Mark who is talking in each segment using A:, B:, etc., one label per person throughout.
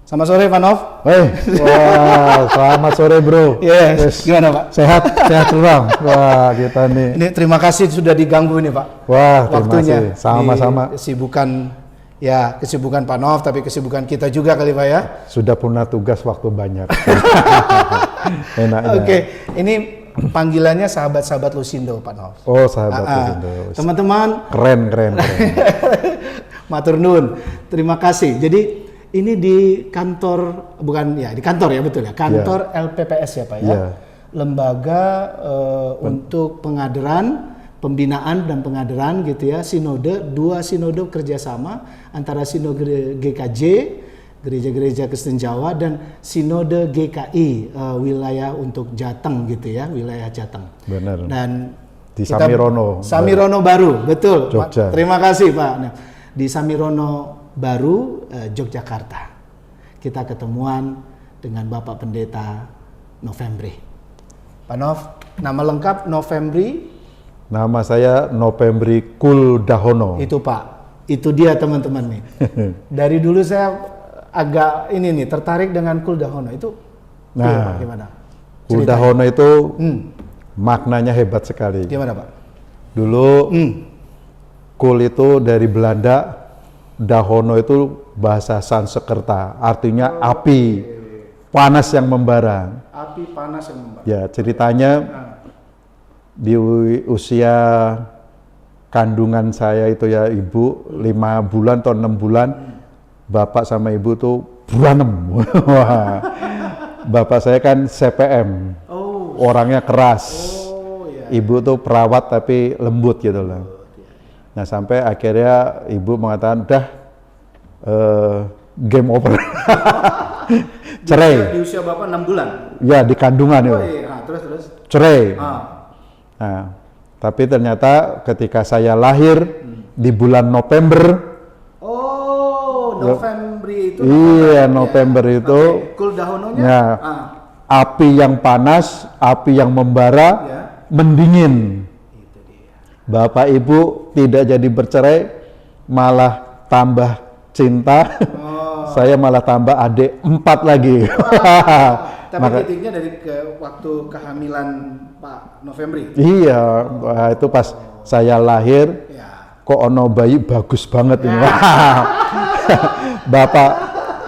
A: Selamat sore Pak Nov.
B: Wah, selamat sore bro.
A: Yes. Gimana Pak?
B: Sehat terus Bang. Wah, kita nih.
A: Ini terima kasih sudah diganggu ini Pak.
B: Wah,
A: waktunya.
B: Sama-sama.
A: Kesibukan Pak Nov, tapi kesibukan kita juga kali Pak ya.
B: Sudah punya tugas waktu banyak. Enaknya.
A: Oke, ini panggilannya sahabat-sahabat Lusindo Pak Nov.
B: Oh, sahabat Lusindo.
A: Teman-teman.
B: Keren.
A: Matur nuwun. Terima kasih. Jadi ini di kantor, bukan ya di kantor ya betul ya, kantor LPPS ya Pak ya, lembaga untuk pengadaran, pembinaan dan pengadaran gitu ya, sinode, dua sinode kerjasama antara sinode GKJ, gereja-gereja Kristen Jawa dan sinode GKI wilayah untuk Jateng gitu ya, wilayah Jateng.
B: Benar.
A: Dan
B: di Samirono
A: baru, betul.
B: Jogja.
A: Terima kasih Pak. Nah, di Samirono Baru, Yogyakarta. Kita ketemuan dengan Bapak Pendeta Novembri. Pak Nov, nama lengkap Novembri?
B: Nama saya Novembri Kuldahono.
A: Itu Pak, itu dia teman-teman nih. Dari dulu saya agak tertarik dengan Kuldahono itu.
B: Nah,
A: gimana?
B: Kuldahono itu maknanya hebat sekali.
A: Gimana Pak?
B: Dulu Kul itu dari Belanda. Dahono itu bahasa Sanskerta, artinya api panas yang membara.
A: Api panas yang membara.
B: Ya, ceritanya di usia kandungan saya itu ya ibu 5 bulan atau 6 bulan, bapak sama ibu tuh berantem. Bapak saya kan CPM, orangnya keras. Ibu tuh perawat tapi lembut gitu loh. Nah sampai akhirnya ibu mengatakan game over. Cerai.
A: Di usia bapak 6 bulan?
B: Ya di kandungan itu.
A: Terus?
B: Cerai. Nah, tapi ternyata ketika saya lahir di bulan November.
A: Novembri itu.
B: Iya, November itu.
A: Kuldahononya?
B: Ya, api yang panas, api yang membara, mendingin. Bapak ibu tidak jadi bercerai, malah tambah cinta. Saya malah tambah adik 4 lagi.
A: Tapi titiknya dari waktu kehamilan Pak Novembri.
B: Iya, itu pas saya lahir, kok ono bayi bagus banget ini.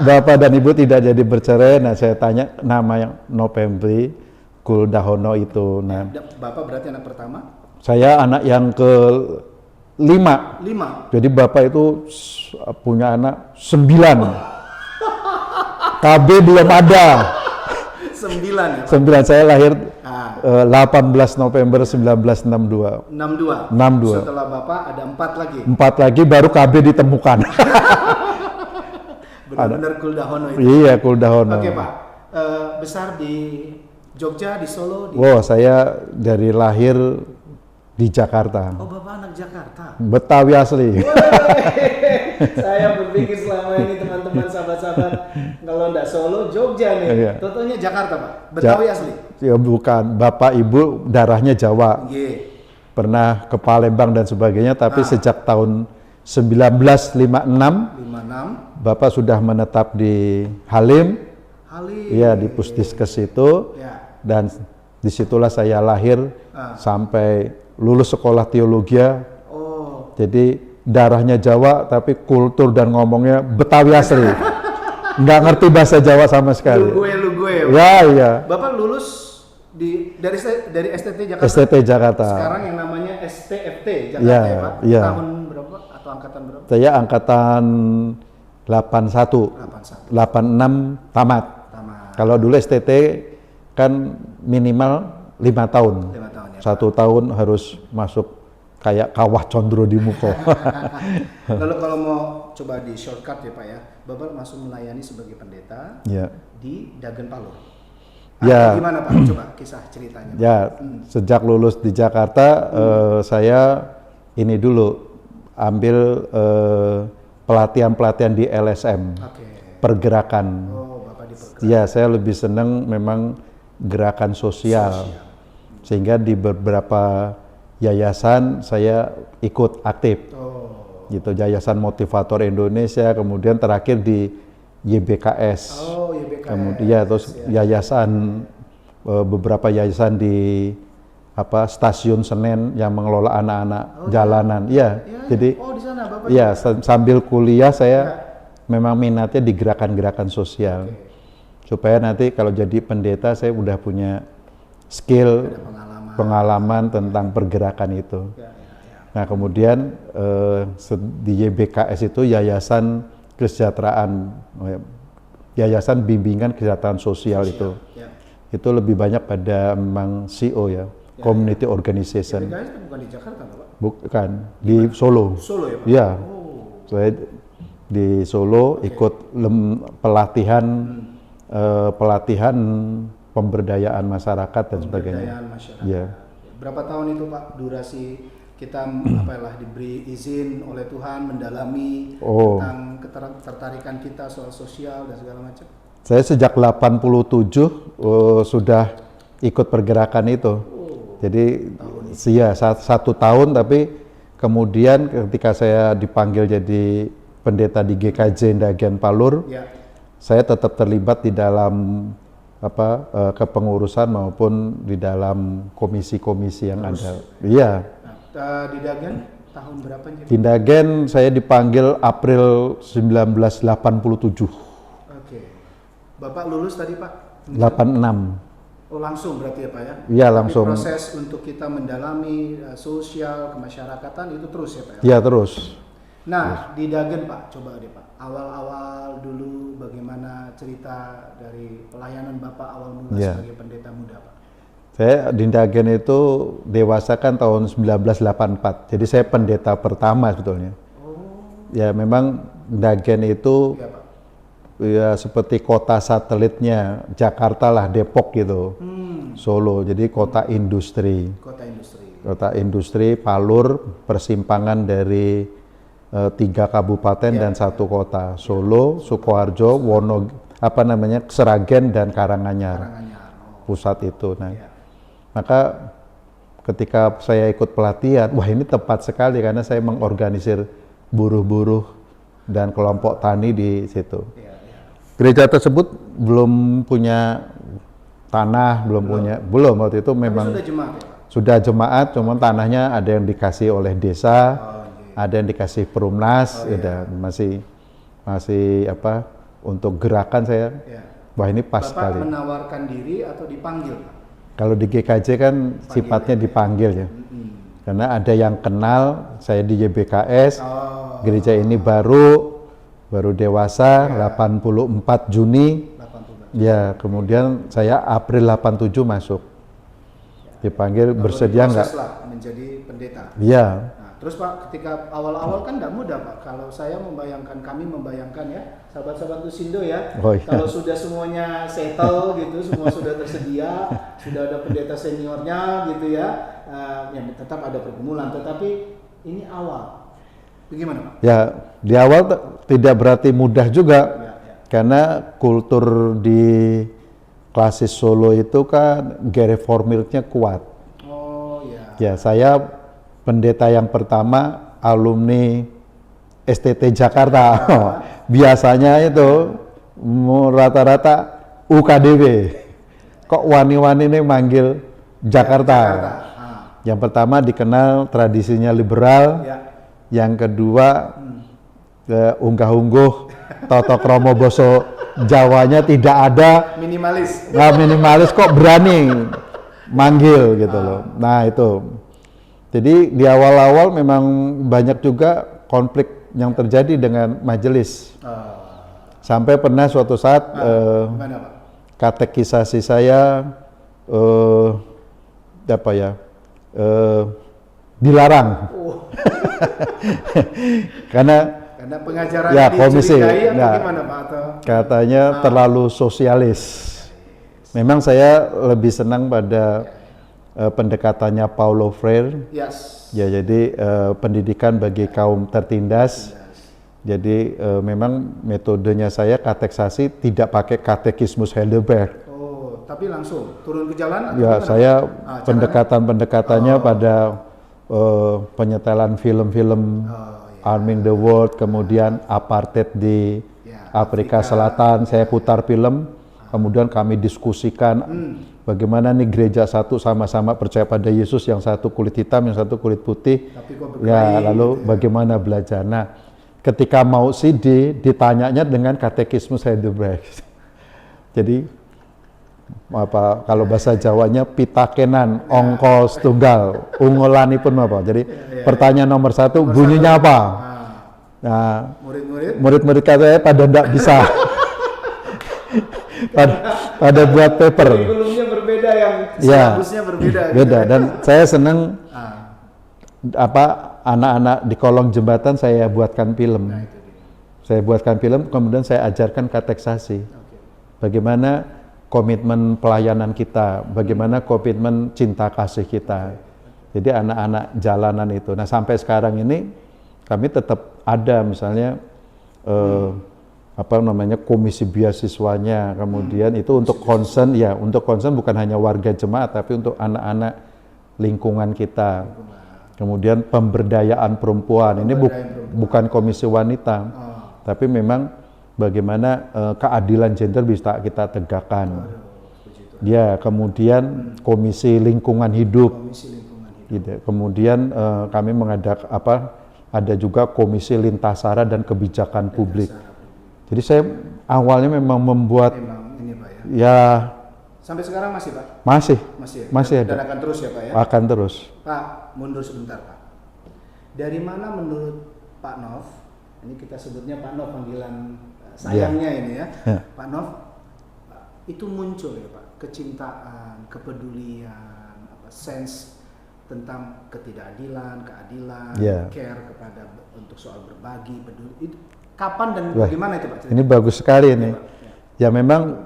B: Bapak dan ibu tidak jadi bercerai. Nah saya tanya nama yang Novembri Kuldahono itu. Nah,
A: Bapak berarti anak pertama?
B: Saya anak yang ke-5. Jadi bapak itu punya anak 9. KB belum ada.
A: 9 ya?
B: 9. Saya lahir 18 November 1962. 62.
A: Setelah bapak ada 4 lagi?
B: 4 lagi baru KB ditemukan.
A: Benar-benar Kuldahono itu?
B: Iya, Kuldahono.
A: Oke Pak, besar di Jogja, di Solo?
B: Wow, saya dari lahir di Jakarta.
A: Oh, bapak anak Jakarta?
B: Betawi asli.
A: Saya berpikir selama ini teman-teman sahabat-sahabat kalau enggak Solo, Jogja nih.
B: Iya.
A: Contohnya Jakarta Pak, Betawi asli?
B: Ya bukan, bapak ibu darahnya Jawa. Pernah ke Palembang dan sebagainya, tapi sejak tahun 1956, bapak sudah menetap di Halim. Iya, di Pustiskes itu. Dan disitulah saya lahir sampai lulus sekolah teologi. Jadi darahnya Jawa tapi kultur dan ngomongnya Betawi asli. Nggak ngerti bahasa Jawa sama sekali.
A: Lu gue.
B: Ya.
A: Bapak lulus dari STT Jakarta.
B: STT Jakarta.
A: Sekarang yang namanya STFT Jakarta ya Pak. Tahun berapa atau angkatan berapa?
B: Saya angkatan 81. 86 tamat. Kalau dulu STT kan minimal 5 tahun. 1 tahun harus masuk kayak kawah condro di muko.
A: Lalu kalau mau coba di shortcut ya Pak ya, Bapak masuk melayani sebagai pendeta di Dagen Palu. Gimana Pak? Coba kisah ceritanya.
B: Sejak lulus di Jakarta, saya ini dulu ambil pelatihan-pelatihan di LSM, pergerakan.
A: Bapak di pergerakan.
B: Ya, saya lebih senang memang gerakan sosial. Sehingga di beberapa yayasan saya ikut aktif. Gitu, Yayasan Motivator Indonesia, kemudian terakhir di YBKS.
A: Oh, YBKS.
B: Kemudian terus yayasan, beberapa yayasan di stasiun Senen yang mengelola anak-anak jalanan. Iya, jadi
A: di sana Bapak.
B: Iya, sambil kuliah saya memang minatnya di gerakan-gerakan sosial. Supaya nanti kalau jadi pendeta saya udah punya skill, pengalaman tentang pergerakan itu. Nah, kemudian di YBKS itu yayasan kesejahteraan, yayasan bimbingan kesejahteraan sosial itu. Itu lebih banyak pada memang CO ya, community organization.
A: YBKS itu bukan di Jakarta, Pak?
B: Bukan, di Solo.
A: Solo ya, Pak?
B: Iya. Saya di Solo ikut pelatihan pelatihan pemberdayaan masyarakat dan sebagainya.
A: Pemberdayaan masyarakat.
B: Ya.
A: Berapa tahun itu Pak durasi kita diberi izin oleh Tuhan mendalami tentang ketertarikan kita soal sosial dan segala macam?
B: Saya sejak 87 sudah ikut pergerakan itu. Jadi ya 1 tahun, tapi kemudian ketika saya dipanggil jadi pendeta di GKJ Ndagen Palur, saya tetap terlibat di dalam kepengurusan maupun di dalam komisi-komisi yang ada. Iya.
A: Di Ndagen tahun berapa?
B: Di Ndagen saya dipanggil April 1987.
A: Oke. Bapak lulus tadi Pak?
B: 86.
A: Oh langsung berarti ya Pak ya?
B: Iya langsung.
A: Proses untuk kita mendalami sosial kemasyarakatan itu terus ya Pak ya?
B: Iya terus.
A: Nah di Ndagen Pak, coba deh Pak, awal-awal dulu bagaimana cerita dari pelayanan Bapak awal mula sebagai pendeta muda Pak?
B: Saya di Ndagen itu dewasa kan tahun 1984, jadi saya pendeta pertama sebetulnya. Ya memang Ndagen itu ya seperti kota satelitnya Jakarta lah, Depok gitu, Solo, jadi kota industri. Kota industri, Palur, persimpangan dari 3 kabupaten dan 1 kota, Solo, Sukoharjo, Seragen dan Karanganyar. Pusat itu. Nah, maka ketika saya ikut pelatihan, wah ini tepat sekali karena saya mengorganisir buruh-buruh dan kelompok tani di situ. Gereja tersebut belum punya tanah, belum waktu itu memang sudah jemaat, cuman tanahnya ada yang dikasih oleh desa, ada yang dikasih Perumnas, masih untuk gerakan saya. Wah ini pas sekali.
A: Bapak menawarkan diri atau dipanggil?
B: Kalau di GKJ kan sifatnya dipanggil ya. Karena ada yang kenal saya di YBKS, gereja ini baru dewasa, 84 Juni. Ya, kemudian saya April 87 masuk. Dipanggil bersedia nggak?
A: Menjadi pendeta.
B: Iya.
A: Nah, terus Pak, ketika awal-awal kan nggak mudah Pak. Kalau kami membayangkan ya, sahabat-sahabat Lusindo ya, kalau sudah semuanya settle gitu, semua sudah tersedia, sudah ada pendeta seniornya gitu ya, ya tetap ada pergumulan. Tetapi ini awal, bagaimana Pak?
B: Ya, di awal tidak berarti mudah juga, karena kultur di klasis Solo itu kan gereformirnya kuat. Ya, saya pendeta yang pertama alumni STT Jakarta. Biasanya itu rata-rata UKDW. Kok wani-wani ini manggil Jakarta? Yang pertama dikenal tradisinya liberal. Yang kedua unggah-ungguh toto kromo boso Jawanya tidak ada.
A: Minimalis.
B: Nggak minimalis kok berani manggil gitu loh. Nah itu. Jadi di awal-awal memang banyak juga konflik yang terjadi dengan majelis. Sampai pernah suatu saat katekisasi saya dilarang. Karena
A: pengajaran
B: ya komisi
A: gimana Pak?
B: Katanya terlalu sosialis. Memang saya lebih senang pada pendekatannya Paulo Freire. Ya jadi pendidikan bagi kaum tertindas. Jadi memang metodenya saya kateksasi tidak pakai katekismus Heidelberg.
A: Tapi langsung turun ke jalan?
B: Ya saya pendekatannya pada penyetelan film-film Arming the World, kemudian apartheid di Afrika Selatan, saya putar film, kemudian kami diskusikan bagaimana nih gereja satu sama-sama percaya pada Yesus, yang satu kulit hitam, yang satu kulit putih.
A: Tapi kok
B: Ya, lalu bagaimana belajar. Nah, ketika mau CD, ditanyanya dengan katekismus Heidelberg. Jadi, apa kalau bahasa Jawanya pitakenan, ongkos tunggal, ungulanipun apa. Jadi, pertanyaan nomor satu, bunyinya apa? Nah, murid-murid katanya pada enggak bisa. pada buat paper.
A: Kurikulumnya berbeda, yang silabusnya berbeda.
B: Beda. Dan saya senang anak-anak di kolong jembatan saya buatkan film. Saya buatkan film, kemudian saya ajarkan kateksasi. Bagaimana komitmen pelayanan kita, bagaimana komitmen cinta kasih kita. Jadi anak-anak jalanan itu. Nah, sampai sekarang ini kami tetap ada misalnya komisi beasiswanya, kemudian itu untuk concern ya, untuk concern bukan hanya warga jemaat tapi untuk anak-anak lingkungan kita. Kemudian pemberdayaan perempuan, ini bukan komisi wanita, tapi memang bagaimana keadilan gender bisa kita tegakkan. Ya, kemudian komisi lingkungan hidup. Gitu. Kemudian kami mengadakan ada juga komisi lintasara dan kebijakan publik. Jadi saya awalnya memang membuat
A: ini, Pak,
B: ya.
A: Sampai sekarang masih, Pak?
B: Masih ada.
A: Dan akan terus ya, Pak ya?
B: Akan terus.
A: Pak, mundur sebentar, Pak. Dari mana menurut Pak Nov, ini kita sebutnya Pak Nov, panggilan sayangnya ini ya, Pak Nov, itu muncul ya Pak, kecintaan, kepedulian, sense tentang ketidakadilan, keadilan, care kepada untuk soal berbagi, peduli, itu kapan dan bagaimana itu Pak?
B: Ini bagus sekali ini. Ya memang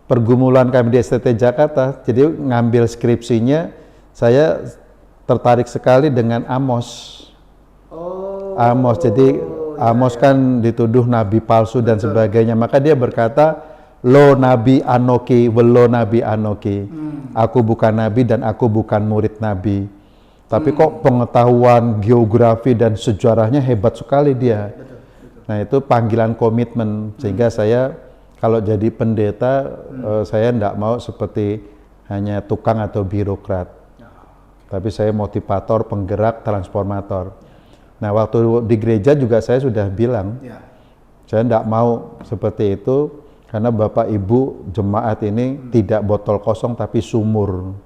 B: pergumulan kami di STT Jakarta, jadi ngambil skripsinya, saya tertarik sekali dengan Amos. Amos, jadi Amos kan dituduh nabi palsu dan sebagainya, maka dia berkata, lo nabi anoki, velo nabi anoki. Aku bukan nabi dan aku bukan murid nabi. Tapi kok pengetahuan geografi dan sejarahnya hebat sekali dia. Nah itu panggilan komitmen, sehingga saya kalau jadi pendeta, saya enggak mau seperti hanya tukang atau birokrat. Tapi saya motivator, penggerak, transformator. Nah waktu di gereja juga saya sudah bilang, saya enggak mau seperti itu, karena Bapak Ibu jemaat ini tidak botol kosong tapi sumur.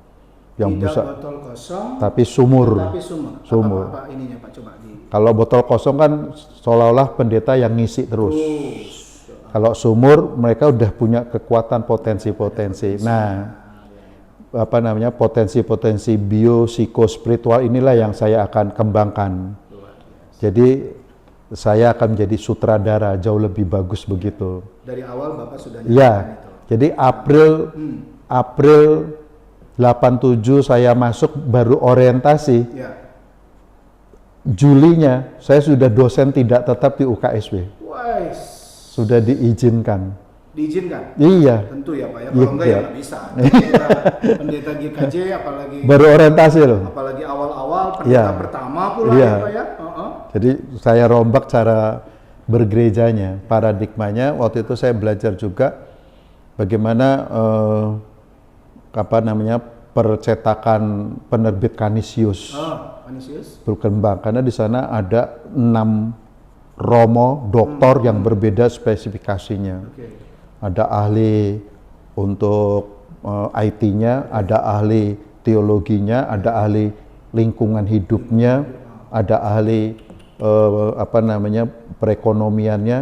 B: Yang
A: tidak
B: bisa,
A: botol kosong
B: tapi sumur.
A: Sumur. Apa ininya Pak, coba di...
B: Kalau botol kosong kan seolah-olah pendeta yang ngisi terus. Kalau sumur mereka udah punya kekuatan potensi-potensi. Nah, potensi-potensi bio, psikospiritual inilah yang saya akan kembangkan. Jadi saya akan menjadi sutradara jauh lebih bagus begitu.
A: Dari awal Bapak sudah
B: nyatakan itu. Jadi April 87 saya masuk baru orientasi. Julinya saya sudah dosen tidak tetap di UKSW. Sudah diizinkan.
A: Diizinkan?
B: Iya.
A: Tentu ya Pak ya, kalau enggak ya nggak bisa. Pendeta GKJ apalagi
B: baru orientasi loh.
A: Apalagi awal-awal pendeta pertama pula ya Pak ya.
B: Jadi saya rombak cara bergerejanya, paradigmanya. Waktu itu saya belajar juga bagaimana percetakan penerbit Canisius. Berkembang karena di sana ada 6 romo doktor yang berbeda spesifikasinya. Ada ahli untuk IT-nya, ada ahli teologinya, ada ahli lingkungan hidupnya, ada ahli perekonomiannya,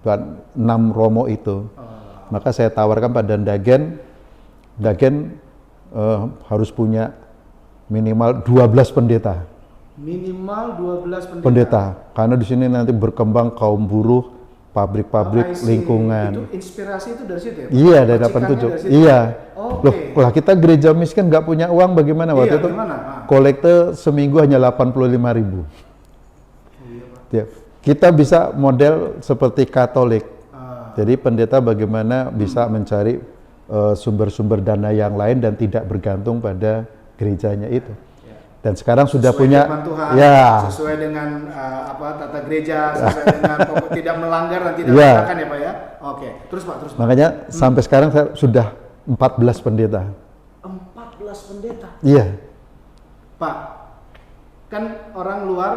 B: dan 6 romo itu. Maka saya tawarkan pada Dagen harus punya minimal 12 pendeta.
A: Minimal 12
B: pendeta. Karena di sini nanti berkembang kaum buruh, pabrik-pabrik, lingkungan.
A: Itu inspirasi itu dari situ ya?
B: Iya, dari 87. Iya. Loh, lah kita gereja miskin nggak punya uang bagaimana waktu itu? Kolekte seminggu hanya 85.000. Kita bisa model seperti Katolik. Jadi pendeta bagaimana bisa mencari sumber-sumber dana yang lain dan tidak bergantung pada gerejanya itu. Dan sekarang sudah
A: sesuai
B: punya,
A: firman Tuhan,
B: ya,
A: sesuai dengan tata gereja, sesuai dengan tidak melanggar dan tidak
B: ya.
A: mengatakan ya Pak ya. Oke, terus Pak.
B: Makanya sampai sekarang saya sudah 14 pendeta.
A: 14 pendeta.
B: Iya.
A: Pak, kan orang luar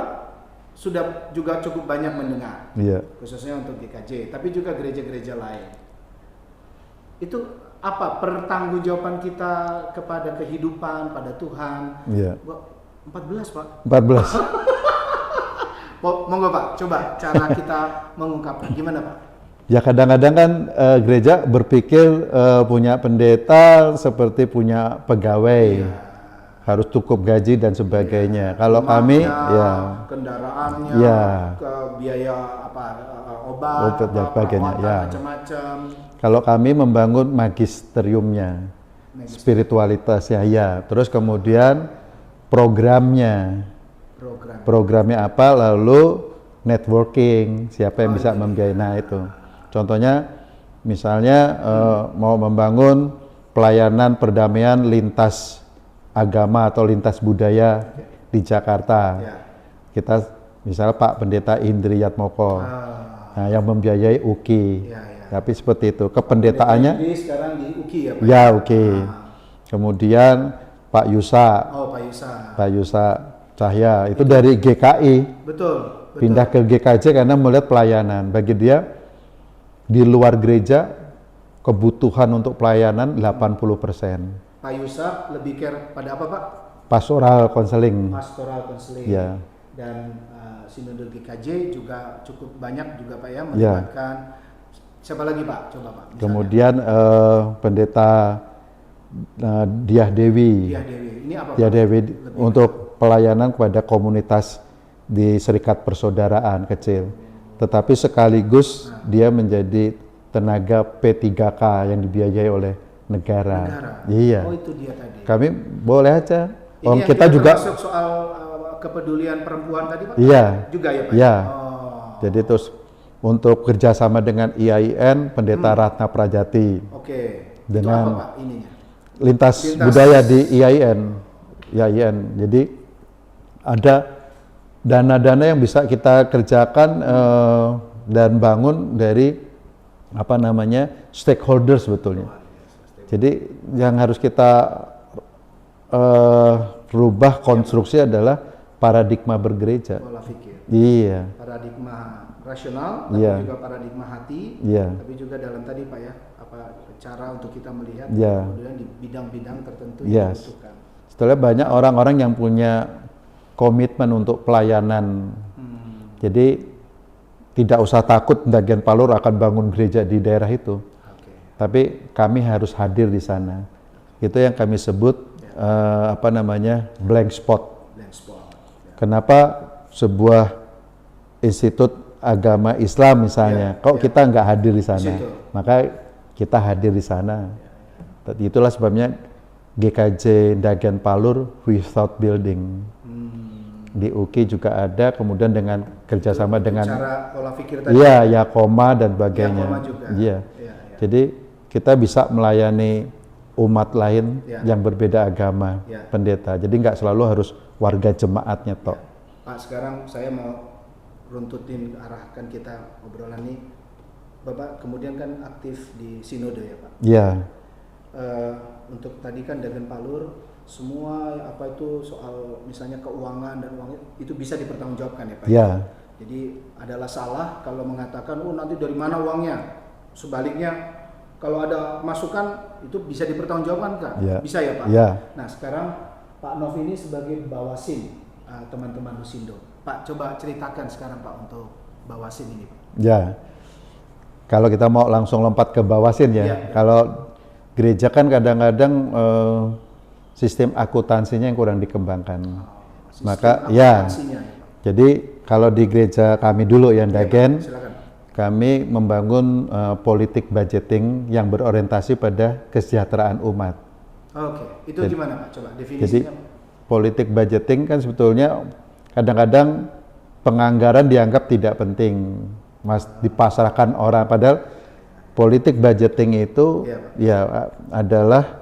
A: sudah juga cukup banyak mendengar,
B: Iya.
A: khususnya untuk GKJ, tapi juga gereja-gereja lain. Itu apa pertanggungjawaban kita kepada kehidupan, pada Tuhan?
B: Iya.
A: 14 Pak.
B: 14.
A: Monggo Pak, coba cara kita mengungkapkan gimana Pak?
B: Ya kadang-kadang kan gereja berpikir punya pendeta seperti punya pegawai, harus cukup gaji dan sebagainya. Kalau kami, ya
A: kendaraannya,
B: ya,
A: ke biaya obat
B: dan sebagainya, ya.
A: macam-macam.
B: Kalau kami membangun magisteriumnya, spiritualitasnya, ya. Terus kemudian programnya apa, lalu networking, siapa yang bisa membiayai, nah itu. Contohnya, misalnya mau membangun pelayanan perdamaian lintas agama atau lintas budaya di Jakarta. Kita misalnya Pak Pendeta Indri Yatmoko, nah, yang membiayai UKI. Tapi seperti itu, kependetaannya.
A: Ini sekarang di UKI ya Pak?
B: Ya UKI. Kemudian Pak Yusa.
A: Oh Pak Yusa.
B: Pak Yusa Cahya, itu dari GKI.
A: Betul.
B: Pindah ke GKJ karena melihat pelayanan. Bagi dia, di luar gereja, kebutuhan untuk pelayanan 80%.
A: Pak Yusa lebih care pada apa Pak?
B: Pastoral counseling.
A: Pastoral counseling.
B: Ya.
A: Dan Sinode GKJ juga cukup banyak juga Pak ya, melibatkan. Siapa lagi Pak? Coba Pak. Misalnya.
B: Kemudian Pendeta Diah Dewi.
A: Diah Dewi. Ini apa
B: Diah
A: Pak?
B: Dewi untuk pelayanan kepada komunitas di Serikat Persaudaraan kecil. Tetapi sekaligus dia menjadi tenaga P3K yang dibiayai oleh negara. Iya.
A: Oh itu dia tadi.
B: Kami boleh aja.
A: Ini yang
B: kita juga
A: termasuk soal kepedulian perempuan tadi Pak?
B: Iya.
A: Juga ya Pak?
B: Iya.
A: Oh.
B: Jadi terus untuk kerjasama dengan IAIN, Pendeta Ratna Prajati.
A: Oke.
B: Dengan
A: itu apa Pak ininya?
B: Lintas budaya di IAIN. Jadi ada dana-dana yang bisa kita kerjakan dan bangun dari stakeholders sebetulnya. Jadi yang harus kita rubah konstruksi adalah paradigma bergereja.
A: Pola pikir.
B: Iya.
A: Paradigma rasional, tapi juga paradigma hati, tapi juga dalam tadi Pak ya, cara untuk kita melihat kemudian di bidang-bidang tertentu yang dibutuhkan.
B: Setelah banyak orang-orang yang punya komitmen untuk pelayanan. Jadi tidak usah takut Dagen Palur akan bangun gereja di daerah itu. Tapi kami harus hadir di sana. Itu yang kami sebut blank spot. Kenapa sebuah institut agama Islam misalnya, kita nggak hadir di sana, maka kita hadir di sana. Itulah sebabnya GKJ Dagen Palur without building. Di UKI juga ada, kemudian dengan kerjasama dengan
A: pola pikir tadi.
B: Yakoma dan sebagainya. Iya. Jadi kita bisa melayani umat lain yang berbeda agama, pendeta. Jadi nggak selalu harus warga jemaatnya toh.
A: Pak, sekarang saya mau runtutin arahkan kita obrolan ini. Bapak kemudian kan aktif di Sinode ya Pak?
B: Iya.
A: Untuk tadi kan Dagen Palur, semua soal misalnya keuangan dan uangnya itu bisa dipertanggungjawabkan ya Pak?
B: Iya.
A: Jadi adalah salah kalau mengatakan, nanti dari mana uangnya? Sebaliknya, kalau ada masukan itu bisa dipertanggungjawabkan kan?
B: Ya.
A: Bisa ya Pak?
B: Ya.
A: Nah sekarang Pak Nov ini sebagai Bawasin teman-teman Lusindo. Pak coba ceritakan sekarang Pak untuk Bawasin ini Pak.
B: Ya. Kalau kita mau langsung lompat ke Bawasin ya. Kalau gereja kan kadang-kadang sistem akuntansinya yang kurang dikembangkan. Maka jadi kalau di gereja kami dulu yang Dagen, kami membangun politik budgeting yang berorientasi pada kesejahteraan umat.
A: Oke, itu gimana Pak? Coba definisinya.
B: Jadi politik budgeting kan sebetulnya kadang-kadang penganggaran dianggap tidak penting, dipasrahkan orang. Padahal politik budgeting itu adalah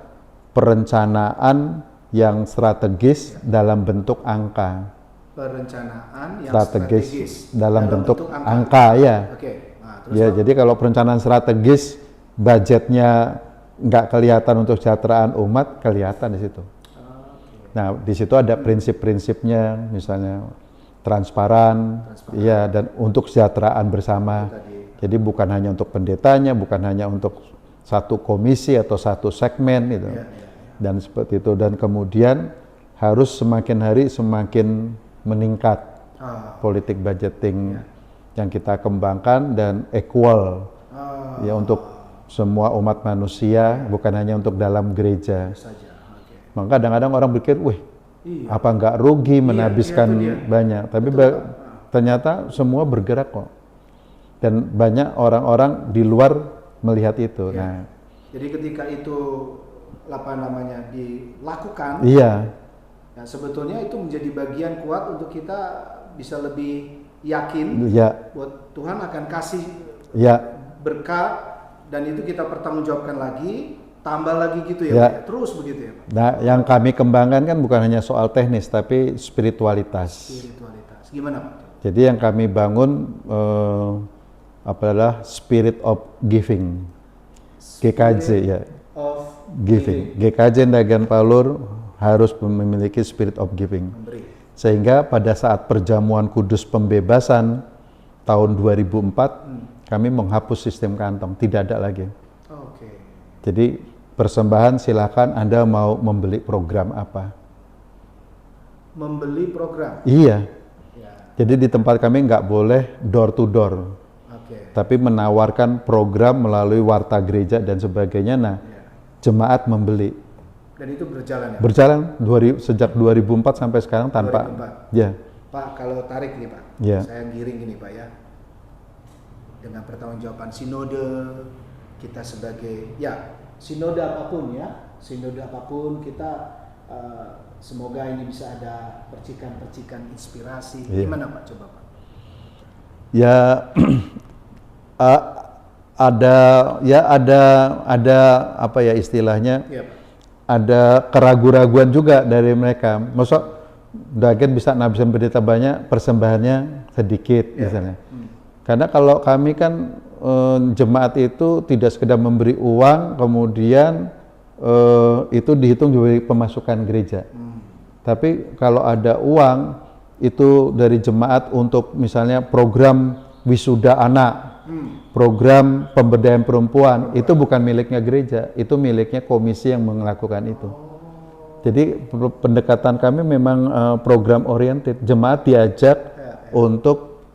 B: perencanaan yang strategis dalam bentuk angka.
A: Perencanaan yang
B: strategis dalam bentuk angka ya.
A: Oke. Nah, terus
B: ya, jadi kalau perencanaan strategis budgetnya nggak kelihatan untuk kesejahteraan umat, kelihatan di situ. Nah, di situ ada prinsip-prinsipnya, misalnya transparan, ya, dan untuk kesejahteraan bersama. Jadi bukan hanya untuk pendetanya, bukan hanya untuk satu komisi atau satu segmen gitu. Dan seperti itu, dan kemudian harus semakin hari semakin meningkat politik budgeting yang kita kembangkan dan equal ya untuk semua umat manusia, bukan hanya untuk dalam gereja. Maka kadang-kadang orang berpikir, wih, apa nggak rugi menhabiskan banyak? Tapi ternyata semua bergerak kok. Dan banyak orang-orang di luar melihat itu. Nah,
A: jadi ketika itu dilakukan,
B: ya,
A: sebetulnya itu menjadi bagian kuat untuk kita bisa lebih yakin buat Tuhan akan kasih berkat, dan itu kita pertanggungjawabkan lagi, tambah lagi gitu ya, terus begitu ya Pak.
B: Nah, yang kami kembangkan kan bukan hanya soal teknis, tapi spiritualitas.
A: Gimana Pak?
B: Jadi yang kami bangun adalah Spirit of Giving, GKJ ya. Giving. GKJ Ndagan Palur harus memiliki Spirit of Giving. Sehingga pada saat perjamuan kudus pembebasan tahun 2004, kami menghapus sistem kantong, tidak ada lagi. Jadi persembahan silakan Anda mau membeli program apa.
A: Membeli program?
B: Iya. Jadi di tempat kami nggak boleh door to door, tapi menawarkan program melalui warta gereja dan sebagainya. Nah, jemaat membeli.
A: Dan itu berjalan ya?
B: Berjalan sejak 2004 sampai sekarang tanpa.
A: 2004.
B: Ya.
A: Pak, kalau tarik nih Pak, saya giring gini Pak ya, dengan pertanggungjawaban sinode, kita sebagai sinode apapun kita semoga ini bisa ada percikan-percikan inspirasi. Gimana Pak, coba Pak?
B: Ya ada apa ya istilahnya? Ada keraguan-raguan juga dari mereka. Maksud Ndagan bisa nabisan pendeta banyak, persembahannya sedikit misalnya. Karena kalau kami kan jemaat itu tidak sekedar memberi uang, kemudian itu dihitung dari pemasukan gereja. Tapi kalau ada uang itu dari jemaat untuk misalnya program wisuda anak, program pemberdayaan perempuan, itu bukan miliknya gereja, itu miliknya komisi yang melakukan itu. Jadi pendekatan kami memang program oriented, jemaat diajak untuk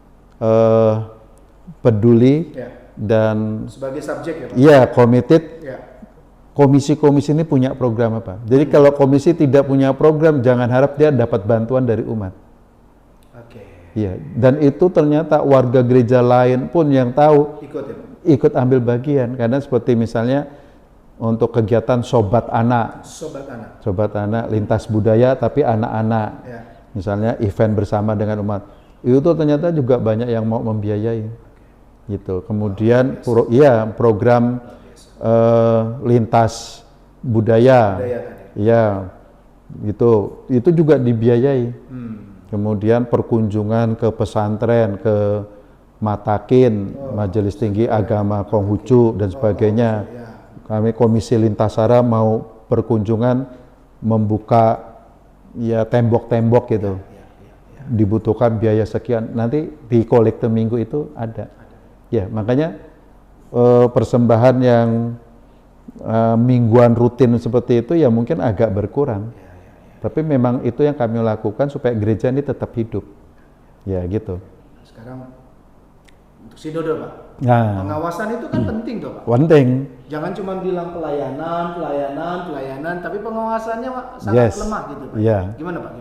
B: peduli dan
A: sebagai subjek ya Pak?
B: Iya, committed. Komisi-komisi ini punya program apa? Jadi kalau komisi tidak punya program, jangan harap dia dapat bantuan dari umat. Iya, dan itu ternyata warga gereja lain pun yang tahu ikut ambil bagian, karena seperti misalnya untuk kegiatan sobat anak lintas budaya tapi anak-anak, misalnya event bersama dengan umat, itu ternyata juga banyak yang mau membiayai, gitu. Kemudian program lintas budaya, gitu, itu juga dibiayai. Kemudian perkunjungan ke pesantren, ke Matakin, Majelis Tinggi Agama Konghucu dan sebagainya. Kami Komisi Lintasara mau perkunjungan membuka tembok-tembok gitu. Dibutuhkan biaya sekian. Nanti di kolekte minggu itu ada. Ya, makanya persembahan yang mingguan rutin seperti itu ya mungkin agak berkurang. Tapi memang itu yang kami lakukan supaya gereja ini tetap hidup. Ya gitu.
A: Sekarang untuk sinode Pak, pengawasan itu kan penting toh Pak?
B: Penting.
A: Jangan cuma bilang pelayanan, tapi pengawasannya sangat lemah gitu Pak. Gimana Pak?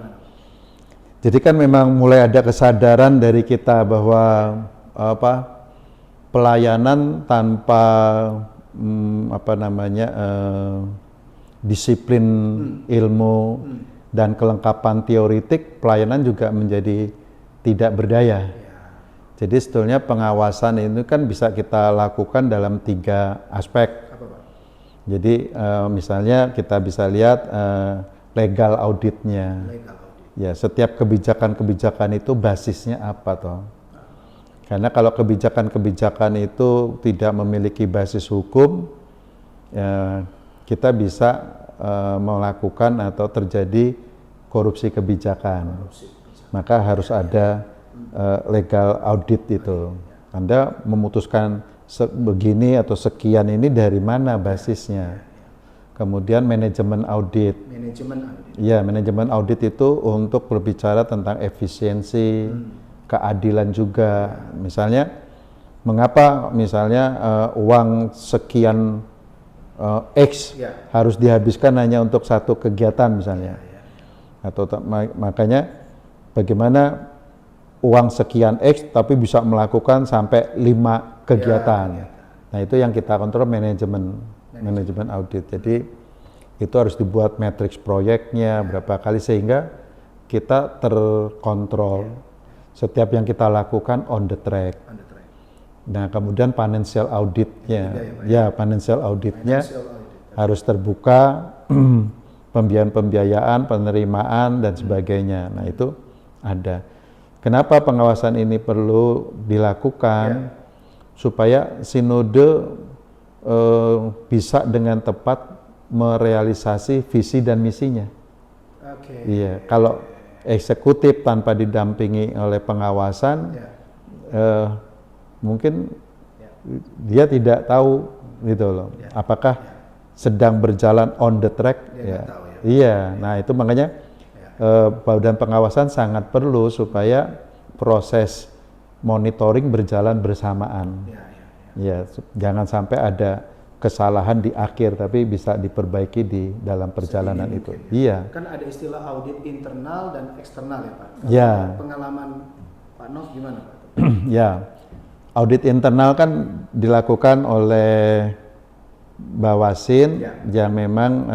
B: Jadi kan memang mulai ada kesadaran dari kita bahwa pelayanan tanpa disiplin ilmu dan kelengkapan teoritik, pelayanan juga menjadi tidak berdaya. Jadi sebetulnya pengawasan ini kan bisa kita lakukan dalam 3 aspek. Jadi misalnya kita bisa lihat legal auditnya.
A: Legal audit.
B: Ya, setiap kebijakan-kebijakan itu basisnya apa toh? Karena kalau kebijakan-kebijakan itu tidak memiliki basis hukum, ya, kita bisa melakukan atau terjadi korupsi kebijakan. Maka harus ada legal audit itu. Anda memutuskan begini atau sekian ini dari mana basisnya. Kemudian manajemen audit.
A: Manajemen audit.
B: Ya, manajemen audit itu untuk berbicara tentang efisiensi, keadilan juga. Misalnya, mengapa misalnya uang sekian X harus dihabiskan hanya untuk satu kegiatan misalnya. Atau makanya bagaimana uang sekian X tapi bisa melakukan sampai 5 kegiatan. Nah, itu yang kita kontrol manajemen audit. Jadi itu harus dibuat matriks proyeknya berapa kali sehingga kita terkontrol. Setiap yang kita lakukan on the track. Nah, kemudian financial auditnya. Financial auditnya harus terbuka, pembiayaan, penerimaan dan sebagainya. Nah, itu ada. Kenapa pengawasan ini perlu dilakukan? Supaya sinode bisa dengan tepat merealisasi visi dan misinya. Iya, kalau eksekutif tanpa didampingi oleh pengawasan, mungkin dia tidak tahu gitu loh. Apakah sedang berjalan on the track? Iya, nah itu makanya badan pengawasan sangat perlu supaya proses monitoring berjalan bersamaan. Ya, jangan sampai ada kesalahan di akhir, tapi bisa diperbaiki di dalam perjalanan itu. Iya.
A: Kan ada istilah audit internal dan eksternal ya Pak.
B: Ya.
A: Pengalaman Pak Nov gimana Pak?
B: Ya, audit internal kan dilakukan oleh Bawasin yang memang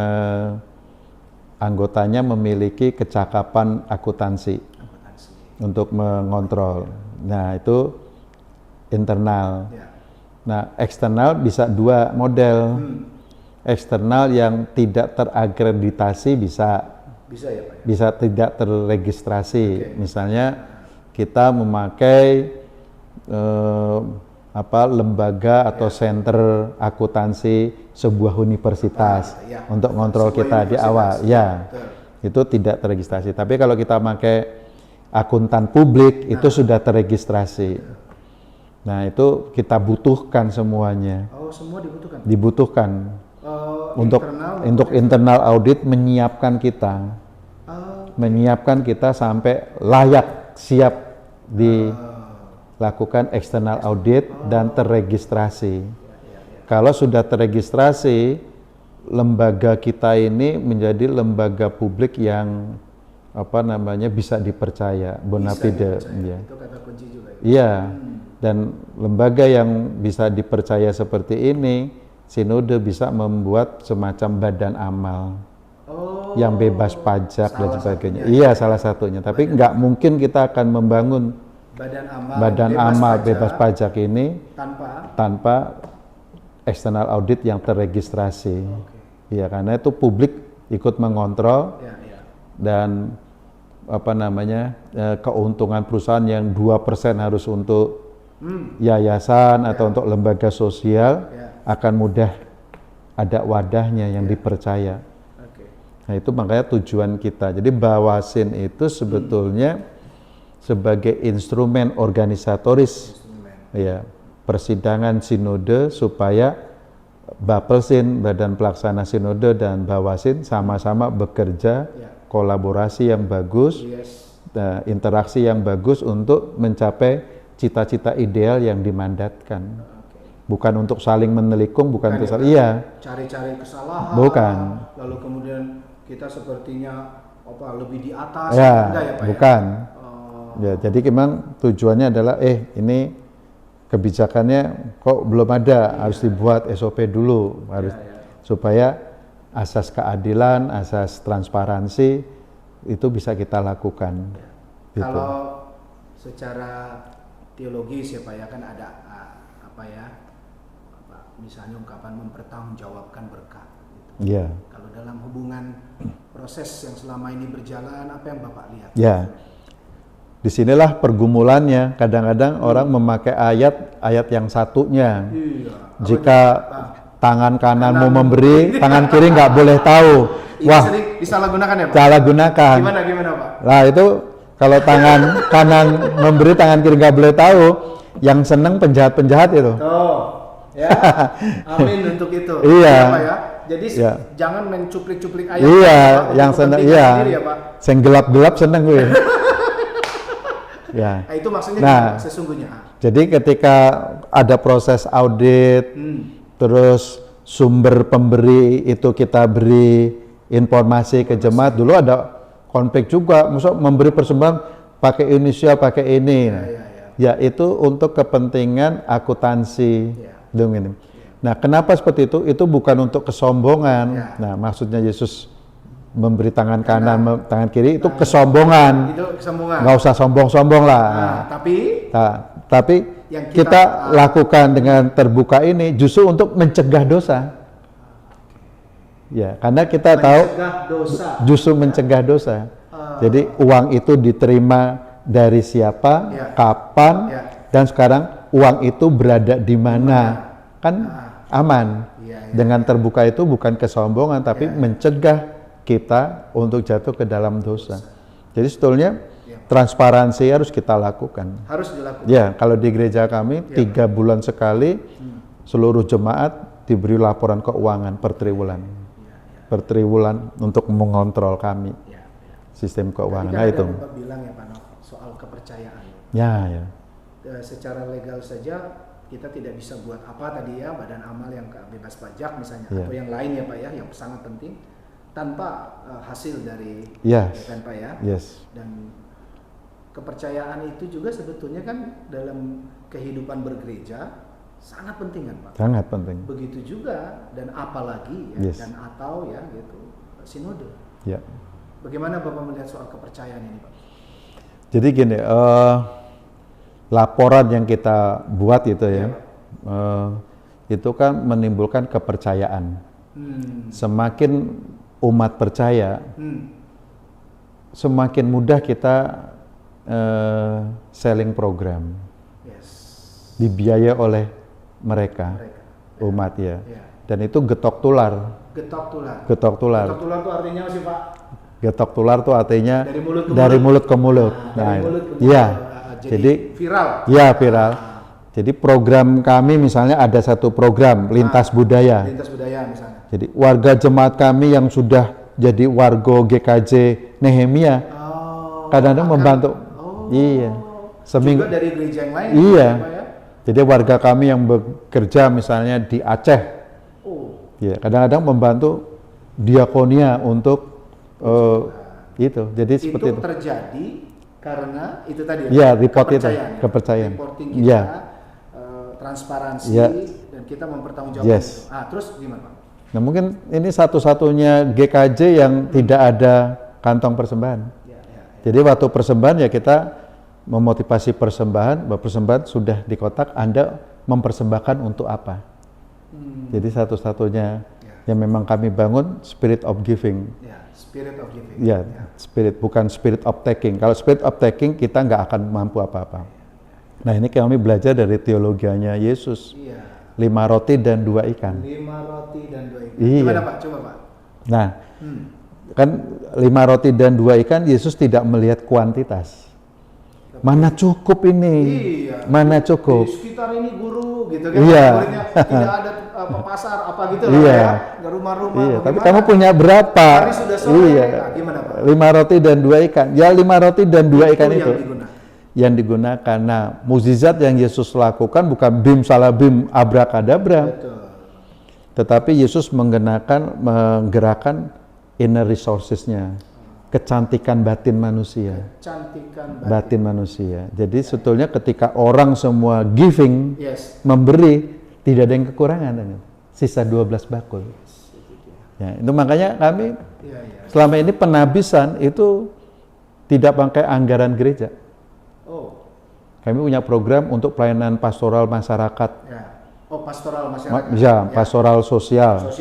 B: anggotanya memiliki kecakapan akuntansi untuk mengontrol. Nah, itu internal. Nah, eksternal bisa 2 model. Eksternal yang tidak terakreditasi bisa ya, Pak, ya? Bisa tidak terregistrasi. Misalnya kita memakai lembaga atau center akuntansi sebuah universitas untuk ngontrol kita di awal. Ya, itu tidak terregistrasi. Tapi kalau kita pakai akuntan publik itu sudah terregistrasi. Nah, itu kita butuhkan semuanya.
A: Oh, semua dibutuhkan?
B: Dibutuhkan. Untuk internal audit menyiapkan kita. Menyiapkan kita sampai layak, siap dilakukan external audit dan terregistrasi. Kalau sudah terregistrasi, lembaga kita ini menjadi lembaga publik yang bisa dipercaya, bona fide. Ya.
A: Itu kata kunci juga ya?
B: Iya. Dan lembaga yang bisa dipercaya seperti ini, sinode bisa membuat semacam badan amal yang bebas pajak dan sebagainya. Iya, salah satunya. Tapi nggak mungkin kita akan membangun badan amal bebas pajak ini tanpa external audit yang terregistrasi. Iya, karena itu publik ikut mengontrol dan keuntungan perusahaan yang 2% harus untuk yayasan atau untuk lembaga sosial akan mudah ada wadahnya yang dipercaya. Nah, itu makanya tujuan kita. Jadi Bawasin itu sebetulnya sebagai instrumen organisatoris ya persidangan sinode supaya Bapelsin, Badan Pelaksana Sinode dan Bawasin sama-sama bekerja kolaborasi yang bagus, interaksi yang bagus untuk mencapai cita-cita ideal yang dimandatkan. Bukan untuk saling menelikung, bukan untuk
A: cari-cari kesalahan.
B: Bukan.
A: Lalu kemudian kita sepertinya lebih di atas.
B: Ya,
A: enggak ya, Pak?
B: bukan. Ya, jadi memang tujuannya adalah ini kebijakannya kok belum ada, harus dibuat SOP dulu, supaya asas keadilan, asas transparansi itu bisa kita lakukan. Gitu.
A: Kalau secara teologis ya Pak ya, kan ada misalnya ungkapan mempertanggungjawabkan berkat gitu.
B: Ya.
A: Kalau dalam hubungan proses yang selama ini berjalan, apa yang Bapak lihat?
B: Ya. Disinilah pergumulannya. Kadang-kadang orang memakai ayat yang satunya.
A: Iya.
B: Jika tangan kananmu memberi, tangan kiri nggak boleh tahu. Wah,
A: sering disalahgunakan ya Pak?
B: salah gunakan.
A: Gimana Pak?
B: Nah itu kalau tangan kanan memberi, tangan kiri nggak boleh tahu. Yang seneng penjahat-penjahat itu.
A: Oh, ya. Amin untuk itu.
B: Iya.
A: Pak ya. Jadi
B: Iya.
A: jangan mencuplik-cuplik ayat.
B: Iya,
A: Pak,
B: yang
A: untuk
B: seneng,
A: kepentingan
B: iya.
A: sendiri ya Pak.
B: Yang gelap-gelap seneng gue. Ya.
A: Nah, itu maksudnya
B: Nah,
A: gimana sesungguhnya.
B: Jadi ketika ada proses audit, terus sumber pemberi itu kita beri informasi ke jemaat, dulu ada konflik juga, maksud memberi persembahan pakai inisial, pakai ini. Ya itu untuk kepentingan akuntansi. Dong ini. Nah kenapa seperti itu? Itu bukan untuk kesombongan. Nah maksudnya Yesus memberi tangan kanan, tangan kiri itu kesombongan.
A: Itu kesombongan.
B: Nggak usah sombong-sombong lah. Tapi yang kita lakukan dengan terbuka ini justru untuk mencegah dosa. Ya, karena kita tahu justru mencegah dosa. Jadi uang itu diterima dari siapa, kapan, dan sekarang uang itu berada di mana, kan aman. Dengan terbuka itu bukan kesombongan, tapi mencegah kita untuk jatuh ke dalam dosa. Jadi sebetulnya transparansi harus kita lakukan.
A: Harus dilakukan.
B: Ya, kalau di gereja kami 3 bulan sekali seluruh jemaat diberi laporan keuangan per triwulan. Per triwulan untuk mengontrol kami. Sistem keuangan. Nah itu.
A: Bapak bilang ya Pak Nov, soal kepercayaan.
B: Ya.
A: Secara legal saja kita tidak bisa buat apa tadi ya, badan amal yang bebas pajak misalnya atau yang lain ya Pak ya, yang sangat penting tanpa hasil dari kan Pak ya. Dan kepercayaan itu juga sebetulnya kan dalam kehidupan bergereja sangat penting kan Pak.
B: Sangat penting.
A: Begitu juga dan apalagi ya dan atau ya gitu sinode.
B: Ya.
A: Bagaimana Bapak melihat soal kepercayaan ini Pak?
B: Jadi gini, laporan yang kita buat itu itu kan menimbulkan kepercayaan. Semakin umat percaya, semakin mudah kita selling program, dibiayai oleh mereka. Umat ya. Dan itu getok tular. Getok tular itu
A: artinya apa sih Pak?
B: Getok tular itu artinya
A: dari mulut ke mulut.
B: Iya. Jadi viral. Iya viral. Jadi program kami misalnya ada satu program lintas budaya. Lintas budaya misalnya. Jadi warga jemaat kami yang sudah jadi warga GKJ Nehemia kadang-kadang membantu. Iya. Seminggu. Juga dari gereja yang lain. Iya. Ya? Jadi warga kami yang bekerja misalnya di Aceh. Ya, kadang-kadang membantu diakonia untuk itu. Jadi seperti itu. Itu terjadi karena itu tadi ya. Report itu kepercayaan. Reporting kita, transparansi dan kita mempertanggungjawabkan itu. Terus gimana Pak? Nah mungkin ini satu-satunya GKJ yang tidak ada kantong persembahan. Jadi waktu persembahan ya kita memotivasi persembahan, bahwa persembahan sudah di kotak, Anda mempersembahkan untuk apa? Jadi satu-satunya yang memang kami bangun spirit of giving. Spirit of giving. Ya, spirit, bukan spirit of taking. Kalau spirit of taking kita nggak akan mampu apa-apa. Nah ini kami belajar dari teologianya Yesus. 5 roti dan 2 ikan. 5 roti dan 2 ikan. Gimana Pak? Coba Pak. Nah, kan 5 roti dan 2 ikan Yesus tidak melihat kuantitas. Mana cukup ini? Mana cukup? Di sekitar ini guru gitu kan. Tidak ada pasar apa gitu lah ya. Enggak rumah-rumah. Tapi kamu punya berapa? Hari sudah sore. Gimana Pak? 5 roti dan 2 ikan. Ya 5 roti dan 2 ikan itu. Yang digunakan. Nah, mukjizat yang Yesus lakukan bukan bim salah bim abrakadabra. Tetapi Yesus menggerakkan inner resources-nya. Kecantikan batin manusia. Batin manusia. Jadi sebetulnya ketika orang semua giving, memberi, tidak ada yang kekurangan. Sisa 12 bakul. Ya, itu makanya kami selama ini penabisan itu tidak pakai anggaran gereja. Kami punya program untuk pelayanan pastoral masyarakat. Pastoral masyarakat. Ya, pastoral sosial.